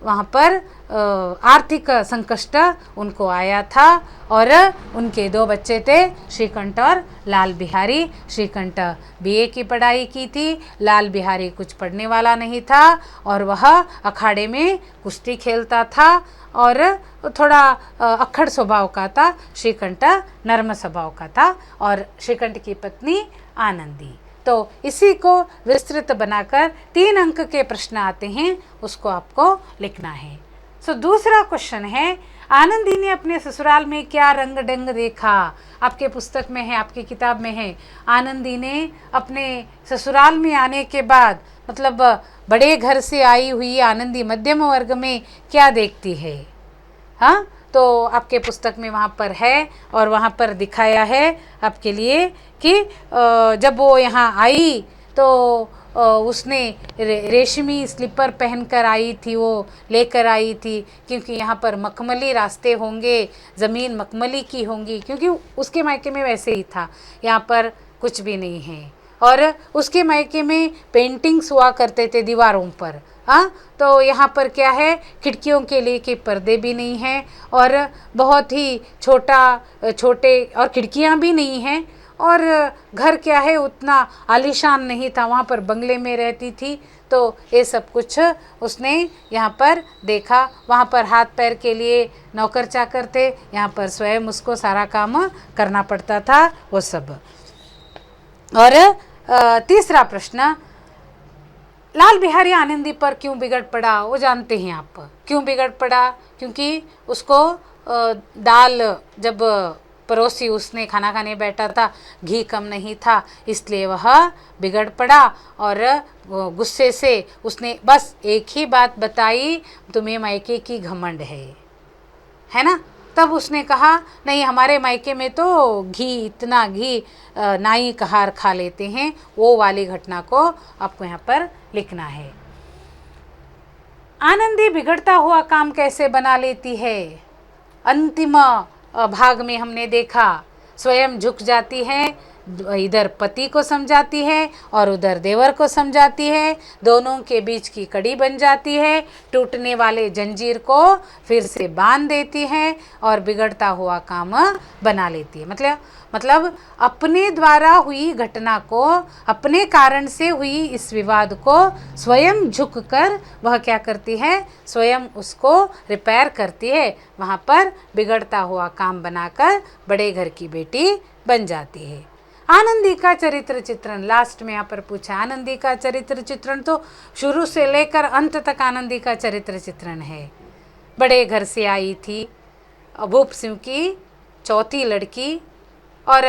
वहाँ पर आर्थिक संकट उनको आया था और उनके दो बच्चे थे, श्रीकंठ और लाल बिहारी। श्रीकंठ बीए की पढ़ाई की थी, लाल बिहारी कुछ पढ़ने वाला नहीं था और वह अखाड़े में कुश्ती खेलता था और थोड़ा अक्खड़ स्वभाव का था। श्रीकंठ नर्म स्वभाव का था और श्रीकंठ की पत्नी आनंदी। तो इसी को विस्तृत बनाकर 3 अंक के प्रश्न आते हैं, उसको आपको लिखना है। दूसरा क्वेश्चन है, आनंदी ने अपने ससुराल में क्या रंग ढंग देखा। आपके पुस्तक में है, आपकी किताब में है, आनंदी ने अपने ससुराल में आने के बाद, मतलब बड़े घर से आई हुई आनंदी मध्यम वर्ग में क्या देखती है। हाँ, तो आपके पुस्तक में वहाँ पर है और वहाँ पर दिखाया है आपके लिए कि जब वो यहाँ आई तो उसने रेशमी स्लीपर पहनकर आई थी, वो लेकर आई थी, क्योंकि यहाँ पर मखमली रास्ते होंगे, ज़मीन मखमली की होंगी, क्योंकि उसके मायके में वैसे ही था, यहाँ पर कुछ भी नहीं है। और उसके मायके में पेंटिंग्स हुआ करते थे दीवारों पर। हाँ, तो यहाँ पर क्या है, खिड़कियों के लिए के पर्दे भी नहीं हैं और बहुत ही छोटे और खिड़कियाँ भी नहीं हैं और घर क्या है उतना आलीशान नहीं था, वहाँ पर बंगले में रहती थी। तो ये सब कुछ उसने यहाँ पर देखा। वहाँ पर हाथ पैर के लिए नौकर चाकर थे, यहाँ पर स्वयं उसको सारा काम करना पड़ता था वो सब। और तीसरा प्रश्न, लाल बिहारी आनंदी पर क्यों बिगड़ पड़ा, वो जानते हैं आप क्यों बिगड़ पड़ा। क्योंकि उसको दाल जब पड़ोसी उसने खाना खाने बैठा था, घी कम नहीं था, इसलिए वह बिगड़ पड़ा और गुस्से से उसने बस एक ही बात बताई, तुम्हें मायके की घमंड है ना। तब उसने कहा नहीं, हमारे मायके में तो इतना घी नाई कहार खा लेते हैं। वो वाली घटना को आपको यहाँ पर लिखना है। आनंदी बिगड़ता हुआ काम कैसे बना लेती है। अंतिम भाग में हमने देखा स्वयं झुक जाती है इधर पति को समझाती है और उधर देवर को समझाती है, दोनों के बीच की कड़ी बन जाती है, टूटने वाले जंजीर को फिर से बांध देती है और बिगड़ता हुआ काम बना लेती है। मतलब अपने द्वारा हुई घटना को, अपने कारण से हुई इस विवाद को स्वयं झुककर वह क्या करती है, स्वयं उसको रिपेयर करती है, वहाँ पर बिगड़ता हुआ काम बनाकर बड़े घर की बेटी बन जाती है। आनंदी का चरित्र चित्रण, लास्ट में यहाँ पर पूछा, आनंदी का चरित्र चित्रण तो शुरू से लेकर अंत तक आनंदी का चरित्र चित्रण है। बड़े घर से आई थी, भूप सिंह की चौथी लड़की, और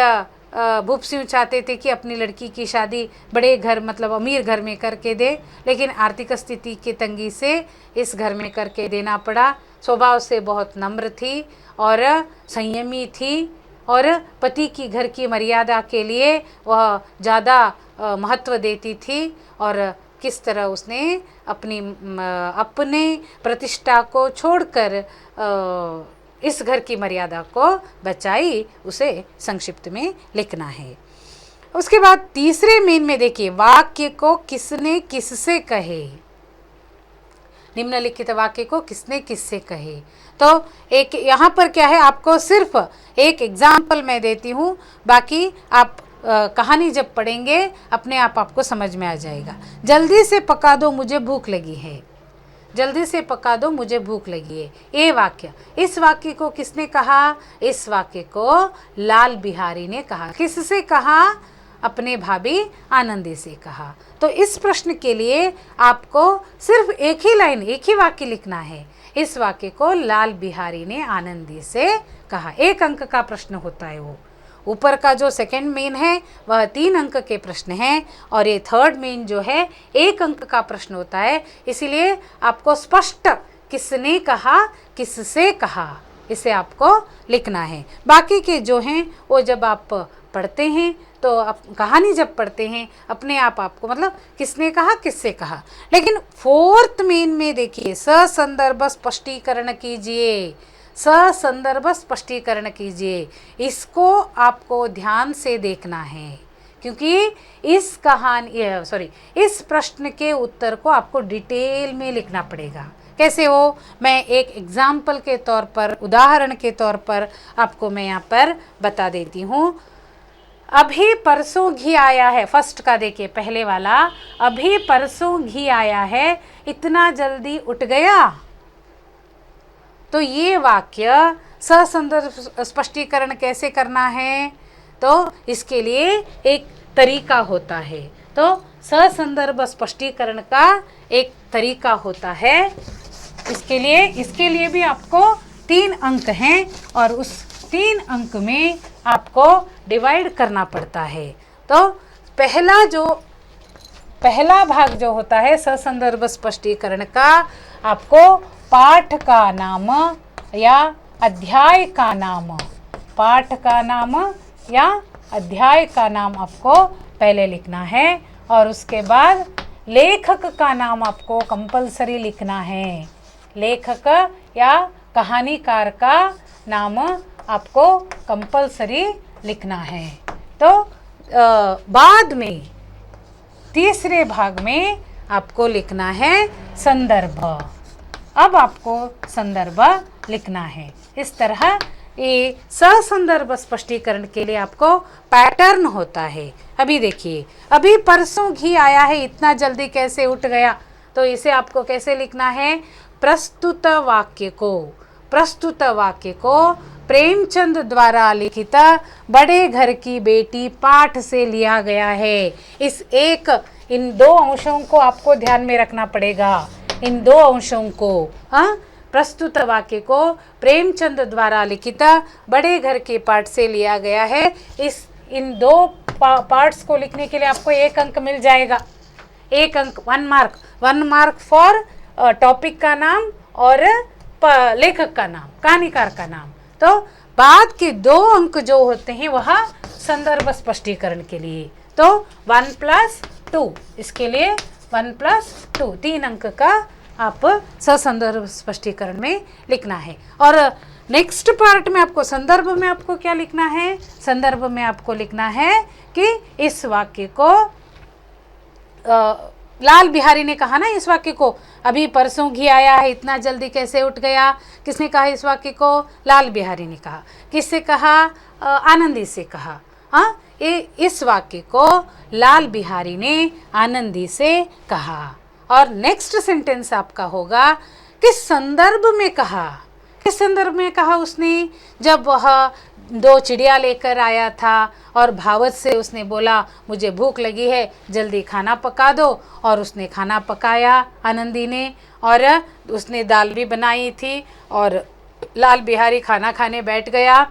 भूप सिंह चाहते थे कि अपनी लड़की की शादी बड़े घर मतलब अमीर घर में करके दे, लेकिन आर्थिक स्थिति की तंगी से इस घर में करके देना पड़ा। स्वभाव से बहुत नम्र थी और संयमी थी और पति की घर की मर्यादा के लिए वह ज़्यादा महत्व देती थी, और किस तरह उसने अपने प्रतिष्ठा को छोड़कर इस घर की मर्यादा को बचाई, उसे संक्षिप्त में लिखना है। उसके बाद तीसरे मेन में देखिए, वाक्य को किसने किससे कहे, निम्नलिखित वाक्य को किसने किससे कहे। तो एक यहाँ पर क्या है, आपको सिर्फ एक एग्जाम्पल मैं देती हूँ, बाकी आप कहानी जब पढ़ेंगे अपने आप आपको समझ में आ जाएगा। जल्दी से पका दो मुझे भूख लगी है, जल्दी से पका दो मुझे भूख लगी है, ये वाक्य, इस वाक्य को किसने कहा, इस वाक्य को लाल बिहारी ने कहा। किससे कहा, अपने भाभी आनंदी से कहा। तो इस प्रश्न के लिए आपको सिर्फ एक ही लाइन, एक ही वाक्य लिखना है, इस वाक्य को लाल बिहारी ने आनंदी से कहा। 1 अंक का प्रश्न होता है वो। ऊपर का जो सेकंड मेन है वह 3 अंक के प्रश्न हैं, और ये थर्ड मेन जो है 1 अंक का प्रश्न होता है। इसीलिए आपको स्पष्ट किसने कहा, किससे कहा, इसे आपको लिखना है। बाकी के जो हैं वो जब आप पढ़ते हैं तो आप कहानी जब पढ़ते हैं अपने आप आपको मतलब किसने कहा किससे कहा। लेकिन 4th मेन में देखिए, ससंदर्भ स्पष्टीकरण कीजिए, ससंदर्भ स्पष्टीकरण कीजिए, इसको आपको ध्यान से देखना है, क्योंकि इस प्रश्न के उत्तर को आपको डिटेल में लिखना पड़ेगा। कैसे हो, मैं एक एग्जाम्पल के तौर पर, उदाहरण के तौर पर आपको मैं यहाँ पर बता देती हूँ। अभी परसों घी आया है, फर्स्ट का देखिए, पहले वाला, अभी परसों घी आया है, इतना जल्दी उठ गया। तो ये वाक्य ससंदर्भ स्पष्टीकरण कैसे करना है, तो इसके लिए एक तरीका होता है। तो ससंदर्भ स्पष्टीकरण का एक तरीका होता है। इसके लिए भी आपको 3 अंक हैं, और उस 3 अंक में आपको डिवाइड करना पड़ता है। तो पहला भाग जो होता है ससंदर्भ स्पष्टीकरण का, आपको पाठ का नाम या अध्याय का नाम, पाठ का नाम या अध्याय का नाम आपको पहले लिखना है, और उसके बाद लेखक का नाम आपको कंपलसरी लिखना है। लेखक या कहानीकार का नाम आपको कंपलसरी लिखना है। तो बाद में तीसरे भाग में आपको लिखना है संदर्भ। अब आपको संदर्भ लिखना है। इस तरह ये ससंदर्भ स्पष्टीकरण के लिए आपको पैटर्न होता है। अभी देखिए, अभी परसों घी आया है, इतना जल्दी कैसे उठ गया, तो इसे आपको कैसे लिखना है, प्रस्तुत वाक्य को प्रेमचंद द्वारा लिखित बड़े घर की बेटी पाठ से लिया गया है। इन 2 अंशों को आपको ध्यान में रखना पड़ेगा, इन 2 अंशों को। प्रस्तुत वाक्य को प्रेमचंद द्वारा लिखित बड़े घर के पाठ से लिया गया है। इन 2 पार्ट्स को लिखने के लिए आपको 1 अंक मिल जाएगा। 1 अंक, 1 मार्क फॉर टॉपिक का नाम और लेखक का नाम, कहानीकार का नाम। तो बाद के 2 अंक जो होते हैं वह संदर्भ स्पष्टीकरण के लिए। तो 1+2, इसके लिए 1+2, 3 अंक का आप ससंदर्भ स्पष्टीकरण में लिखना है। और नेक्स्ट पार्ट में आपको संदर्भ में आपको क्या लिखना है, संदर्भ में आपको लिखना है कि इस वाक्य को लाल बिहारी ने कहा ना इस वाक्य को, अभी परसों घी आया है इतना जल्दी कैसे उठ गया, किसने कहा इस वाक्य को, लाल बिहारी ने कहा। किससे कहा, आनंदी से कहा। हाँ, इस वाक्य को लाल बिहारी ने आनंदी से कहा। और नेक्स्ट सेंटेंस आपका होगा किस संदर्भ में कहा, किस संदर्भ में कहा उसने, जब वह 2 चिड़िया लेकर आया था और भावत से उसने बोला मुझे भूख लगी है जल्दी खाना पका दो, और उसने खाना पकाया आनंदी ने, और उसने दाल भी बनाई थी, और लाल बिहारी खाना खाने बैठ गया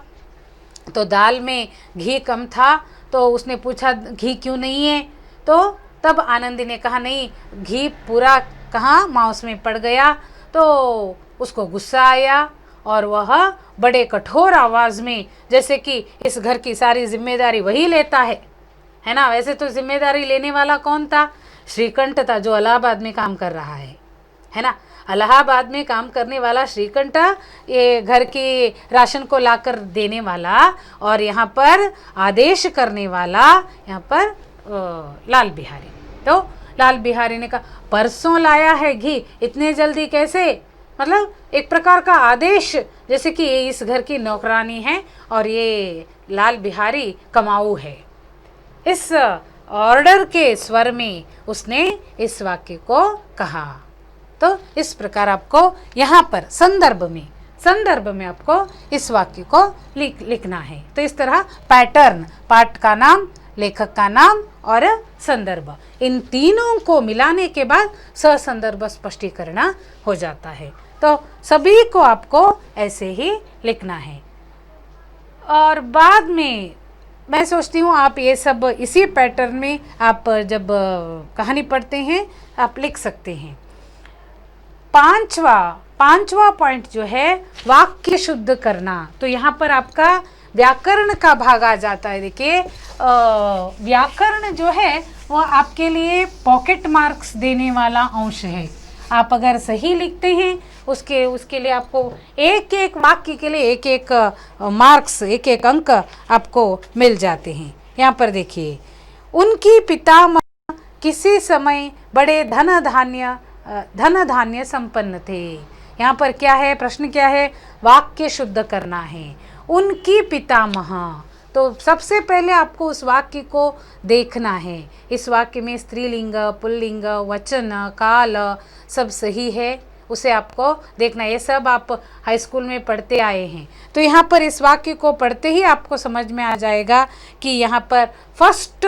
तो दाल में घी कम था, तो उसने पूछा घी क्यों नहीं है, तो तब आनंदी ने कहा नहीं घी पूरा कहाँ मांस में पड़ गया। तो उसको गुस्सा आया और वह बड़े कठोर आवाज़ में, जैसे कि इस घर की सारी जिम्मेदारी वही लेता है ना। वैसे तो जिम्मेदारी लेने वाला कौन था, श्रीकंठ था जो इलाहाबाद में काम कर रहा है ना। इलाहाबाद में काम करने वाला श्रीकंठ, ये घर के राशन को लाकर देने वाला, और यहाँ पर आदेश करने वाला यहाँ पर लाल बिहारी। तो लाल बिहारी ने कहा परसों लाया है घी इतने जल्दी कैसे, मतलब एक प्रकार का आदेश, जैसे कि ये इस घर की नौकरानी है और ये लाल बिहारी कमाऊ है। इस ऑर्डर के स्वर में उसने इस वाक्य को कहा। तो इस प्रकार आपको यहाँ पर संदर्भ में आपको इस वाक्य को लिखना है। तो इस तरह पैटर्न, पाठ का नाम, लेखक का नाम और संदर्भ, इन तीनों को मिलाने के बाद ससंदर्भ स्पष्टीकरण हो जाता है। तो सभी को आपको ऐसे ही लिखना है। और बाद में मैं सोचती हूँ आप ये सब इसी पैटर्न में आप जब कहानी पढ़ते हैं आप लिख सकते हैं। पांचवा पॉइंट जो है वाक्य शुद्ध करना। तो यहाँ पर आपका व्याकरण का भाग आ जाता है। देखिए व्याकरण जो है वो आपके लिए पॉकेट मार्क्स देने वाला अंश है। आप अगर सही लिखते हैं उसके लिए आपको एक एक वाक्य के लिए एक एक मार्क्स, एक एक अंक आपको मिल जाते हैं। यहाँ पर देखिए, उनकी पितामह किसी समय बड़े धन धान्य संपन्न थे। यहाँ पर क्या है, प्रश्न क्या है, वाक्य शुद्ध करना है। उनकी पितामह, तो सबसे पहले आपको उस वाक्य को देखना है। इस वाक्य में स्त्रीलिंग, पुल्लिंग, वचन, काल सब सही है, उसे आपको देखना है। ये सब आप हाई स्कूल में पढ़ते आए हैं। तो यहाँ पर इस वाक्य को पढ़ते ही आपको समझ में आ जाएगा कि यहाँ पर फर्स्ट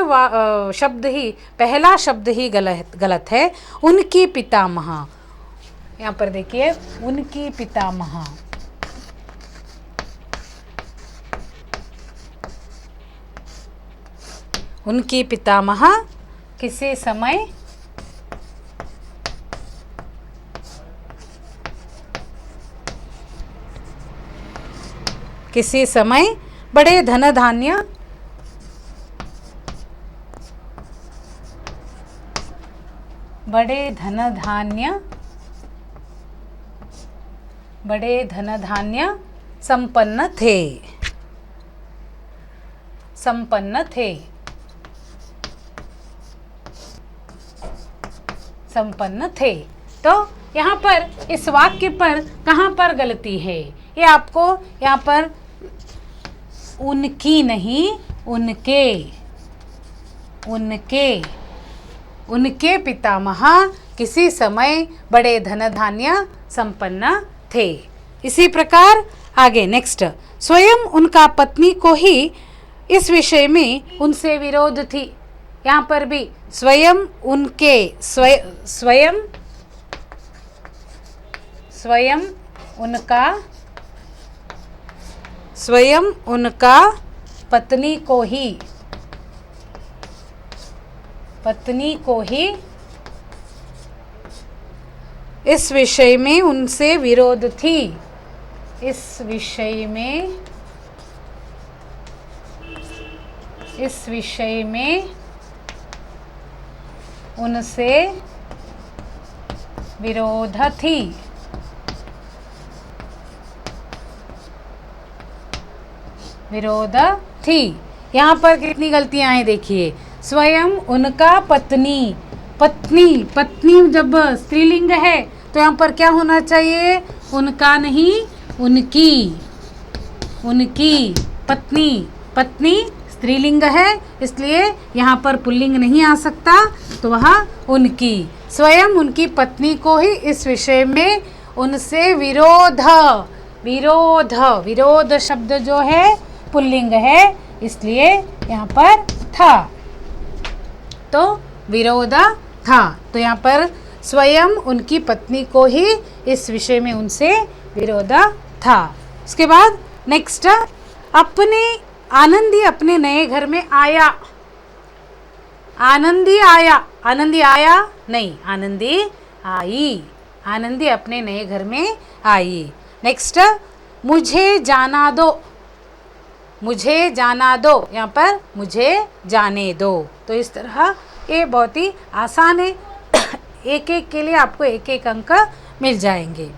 शब्द ही, पहला शब्द ही गलत है। उनकी पितामह, यहाँ पर देखिए उनकी पितामह, उनकी पितामह किसी समय बड़े धन धान्य संपन्न थे। तो यहाँ पर इस वाक्य पर कहाँ पर गलती है, ये आपको यहाँ पर उनकी नहीं, उनके पितामह किसी समय बड़े धन धान्य संपन्न थे। इसी प्रकार आगे नेक्स्ट, स्वयं उनका पत्नी को ही इस विषय में उनसे विरोध थी। यहाँ पर भी स्वयं उनका पत्नी को ही इस विषय में उनसे विरोध थी। इस विषय में उनसे विरोध थी। विरोध थी। यहाँ पर कितनी गलतियां हैं देखिए। स्वयं उनका पत्नी, पत्नी पत्नी जब स्त्रीलिंग है तो यहाँ पर क्या होना चाहिए, उनका नहीं उनकी, उनकी पत्नी, पत्नी स्त्रीलिंग है इसलिए यहाँ पर पुल्लिंग नहीं आ सकता, तो वह उनकी। स्वयं उनकी पत्नी को ही इस विषय में उनसे विरोध, विरोध, विरोध शब्द जो है पुल्लिंग है इसलिए यहाँ पर था, तो विरोध था। तो यहाँ पर स्वयं उनकी पत्नी को ही इस विषय में उनसे विरोध था। उसके बाद नेक्स्ट, अपने आनंदी अपने नए घर में आया। आनंदी आया, आनंदी आया नहीं, आनंदी आई, आनंदी अपने नए घर में आई। नेक्स्ट, मुझे जाना दो, मुझे जाना दो, यहाँ पर मुझे जाने दो। तो इस तरह ये बहुत ही आसान है, एक एक के लिए आपको एक एक अंक मिल जाएंगे।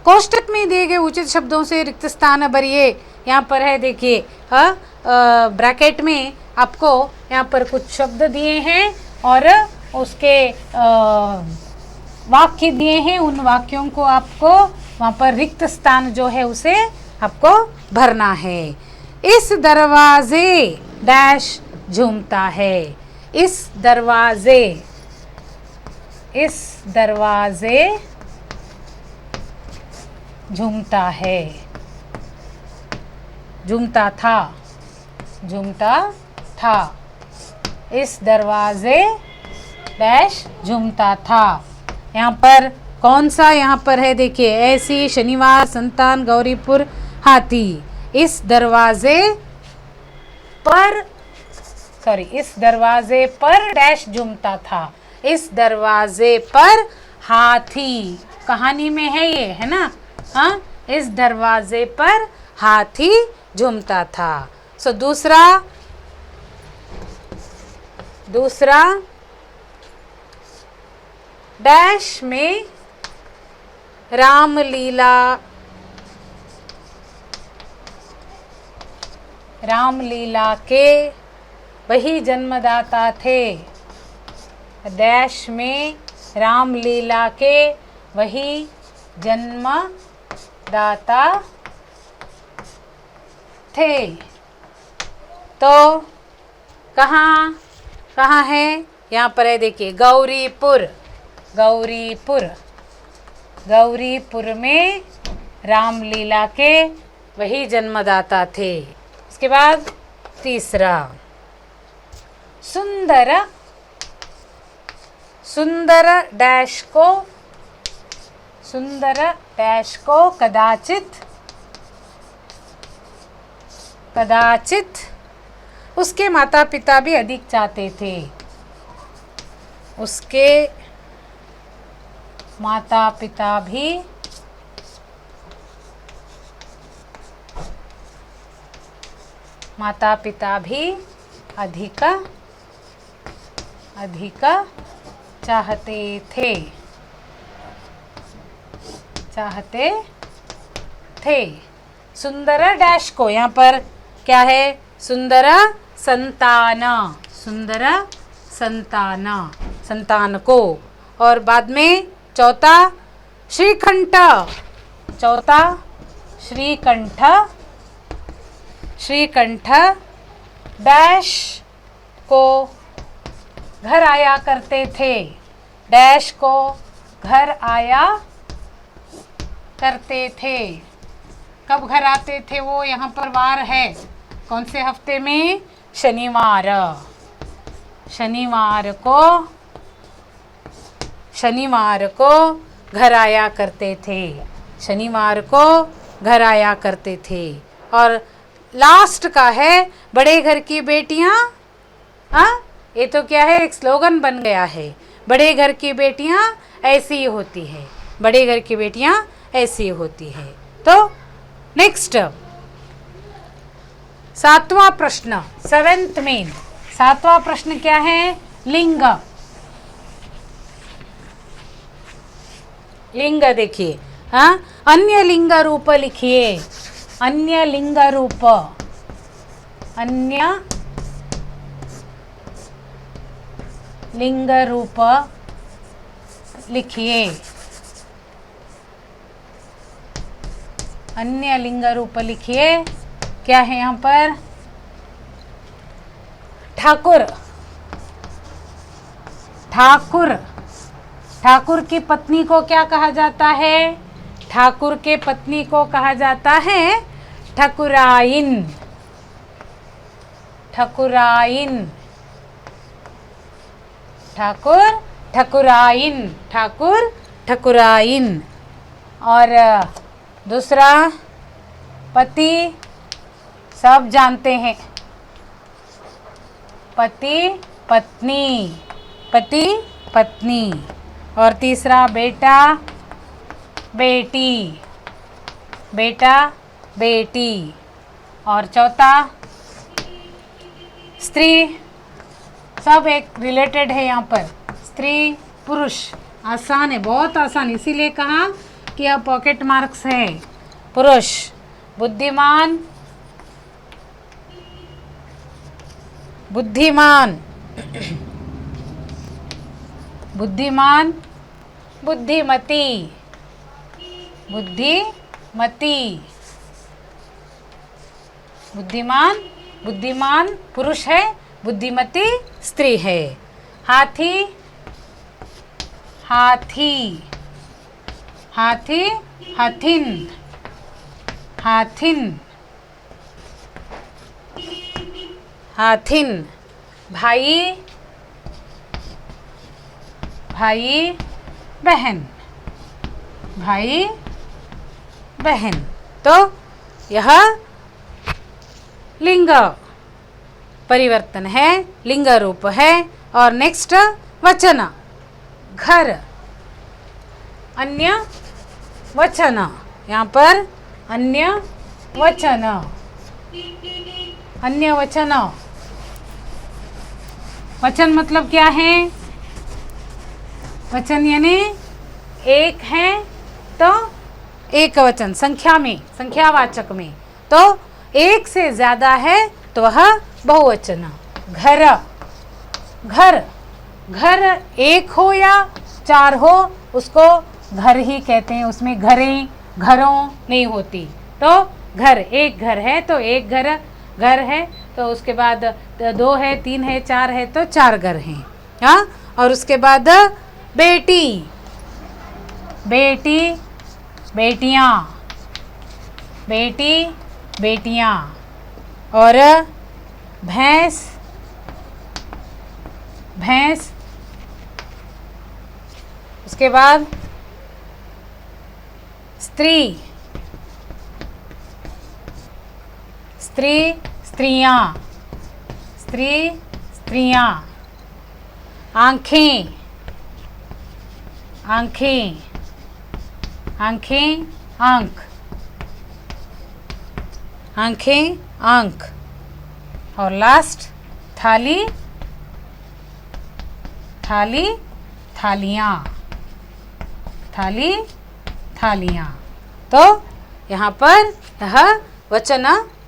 कोष्टक में दिए गए उचित शब्दों से रिक्त स्थान भरिए। यहाँ पर है देखिए, ब्रैकेट में आपको यहाँ पर कुछ शब्द दिए हैं और उसके वाक्य दिए हैं, उन वाक्यों को आपको वहाँ पर रिक्त स्थान जो है उसे आपको भरना है। इस दरवाजे डैश झूमता है, इस दरवाजे, इस दरवाजे झूमता है, झूमता था, झूमता था, इस दरवाजे डैश झूमता था। यहाँ पर कौन सा यहाँ पर है देखिए, ऐसी, शनिवार, संतान, गौरीपुर, हाथी। इस दरवाजे पर, सॉरी, इस दरवाजे पर डैश झूमता था, इस दरवाजे पर हाथी, कहानी में है ये, है ना, हाँ, इस दरवाजे पर हाथी झूमता था। सो दूसरा, दूसरा डैश में रामलीला, रामलीला के वही जन्मदाता थे, डैश में रामलीला के वही जन्मदाता थे। तो कहाँ कहाँ है, यहाँ पर है देखिए, गौरीपुर, गौरीपुर, गौरीपुर में रामलीला के वही जन्मदाता थे। इसके बाद तीसरा, सुंदर, सुंदर डैश को, सुंदर डैश को कदाचित, कदाचित उसके माता पिता भी अधिक चाहते थे, उसके माता पिता भी अधिक अधिक चाहते थे, चाहते थे। सुंदर डैश को, यहाँ पर क्या है, सुंदर संतान, सुंदर संतान, संतान को। और बाद में चौथा श्रीकंठ, चौथा श्रीकंठ, श्रीकंठ डैश को घर आया करते थे, डैश को घर आया करते थे। कब घर आते थे वो, यहाँ पर वार है, कौन से हफ्ते में, शनिवार, शनिवार को, शनिवार को घर आया करते थे, शनिवार को घर आया करते थे। और लास्ट का है बड़े घर की बेटियां, हाँ, ये तो क्या है, एक स्लोगन बन गया है, बड़े घर की बेटियां ऐसी ही होती है, बड़े घर की बेटियां ऐसी होती है। तो नेक्स्ट सातवां प्रश्न, सेवेंथ मेन, सातवां प्रश्न क्या है, लिंग, लिंग देखिए, हाँ, अन्य लिंग रूप लिखिए, अन्य लिंग रूप, अन्य लिंग रूप लिखिए। अन्य लिंग रूप लिखिए। क्या है यहाँ पर? ठाकुर, ठाकुर, ठाकुर की पत्नी को क्या कहा जाता है? ठाकुर के पत्नी को कहा जाता है ठकुराइन, ठकुराइन, ठाकुर ठकुराइन, ठाकुर ठकुराइन। और दूसरा पति, सब जानते हैं, पति पत्नी, पति पत्नी। और तीसरा बेटा बेटी, बेटा बेटी। और चौथा स्त्री, सब एक रिलेटेड है यहाँ पर, स्त्री पुरुष। आसान है, बहुत आसान, इसीलिए कहा कि यह पॉकेट मार्क्स है। पुरुष बुद्धिमान, बुद्धिमान, बुद्धिमान, बुद्धिमती, बुद्धिमती, बुद्धिमान, बुद्धिमान पुरुष है, बुद्धिमती स्त्री है। हाथी, हाथी, हाथी हथिन, हाथिन, हाथिन। भाई, भाई बहन, भाई बहन। तो यह लिंग परिवर्तन है, लिंग रूप है। और नेक्स्ट वचन, घर, अन्य वचन। यहाँ पर अन्य वचन, अन्य वचन। वचन मतलब क्या है? वचन यानी एक है तो एक वचन, संख्या में, संख्यावाचक में। तो एक से ज़्यादा है तो वह बहुवचन। घर, घर, घर एक हो या चार हो उसको घर ही कहते हैं, उसमें घरें घरों नहीं होती। तो घर, एक घर है तो एक घर, घर है तो उसके बाद दो है, तीन है, चार है तो चार घर हैं। हाँ, और उसके बाद बेटी, बेटी बेटियाँ, बेटी बेटियाँ। और भैंस, भैंस। उसके बाद स्त्री, स्त्री स्त्रियाँ, स्त्री स्त्रियाँ। आँखें, आँखें, आँखें आँख, आँखें आँख। और लास्ट थाली, थाली थालियाँ, थाली थालियाँ। तो यहाँ पर यह वचन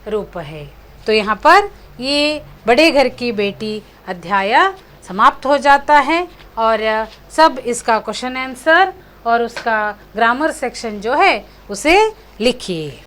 रूप है। तो यहाँ पर ये बड़े घर की बेटी अध्याय समाप्त हो जाता है। और सब इसका क्वेश्चन आंसर और उसका ग्रामर सेक्शन जो है उसे लिखिए।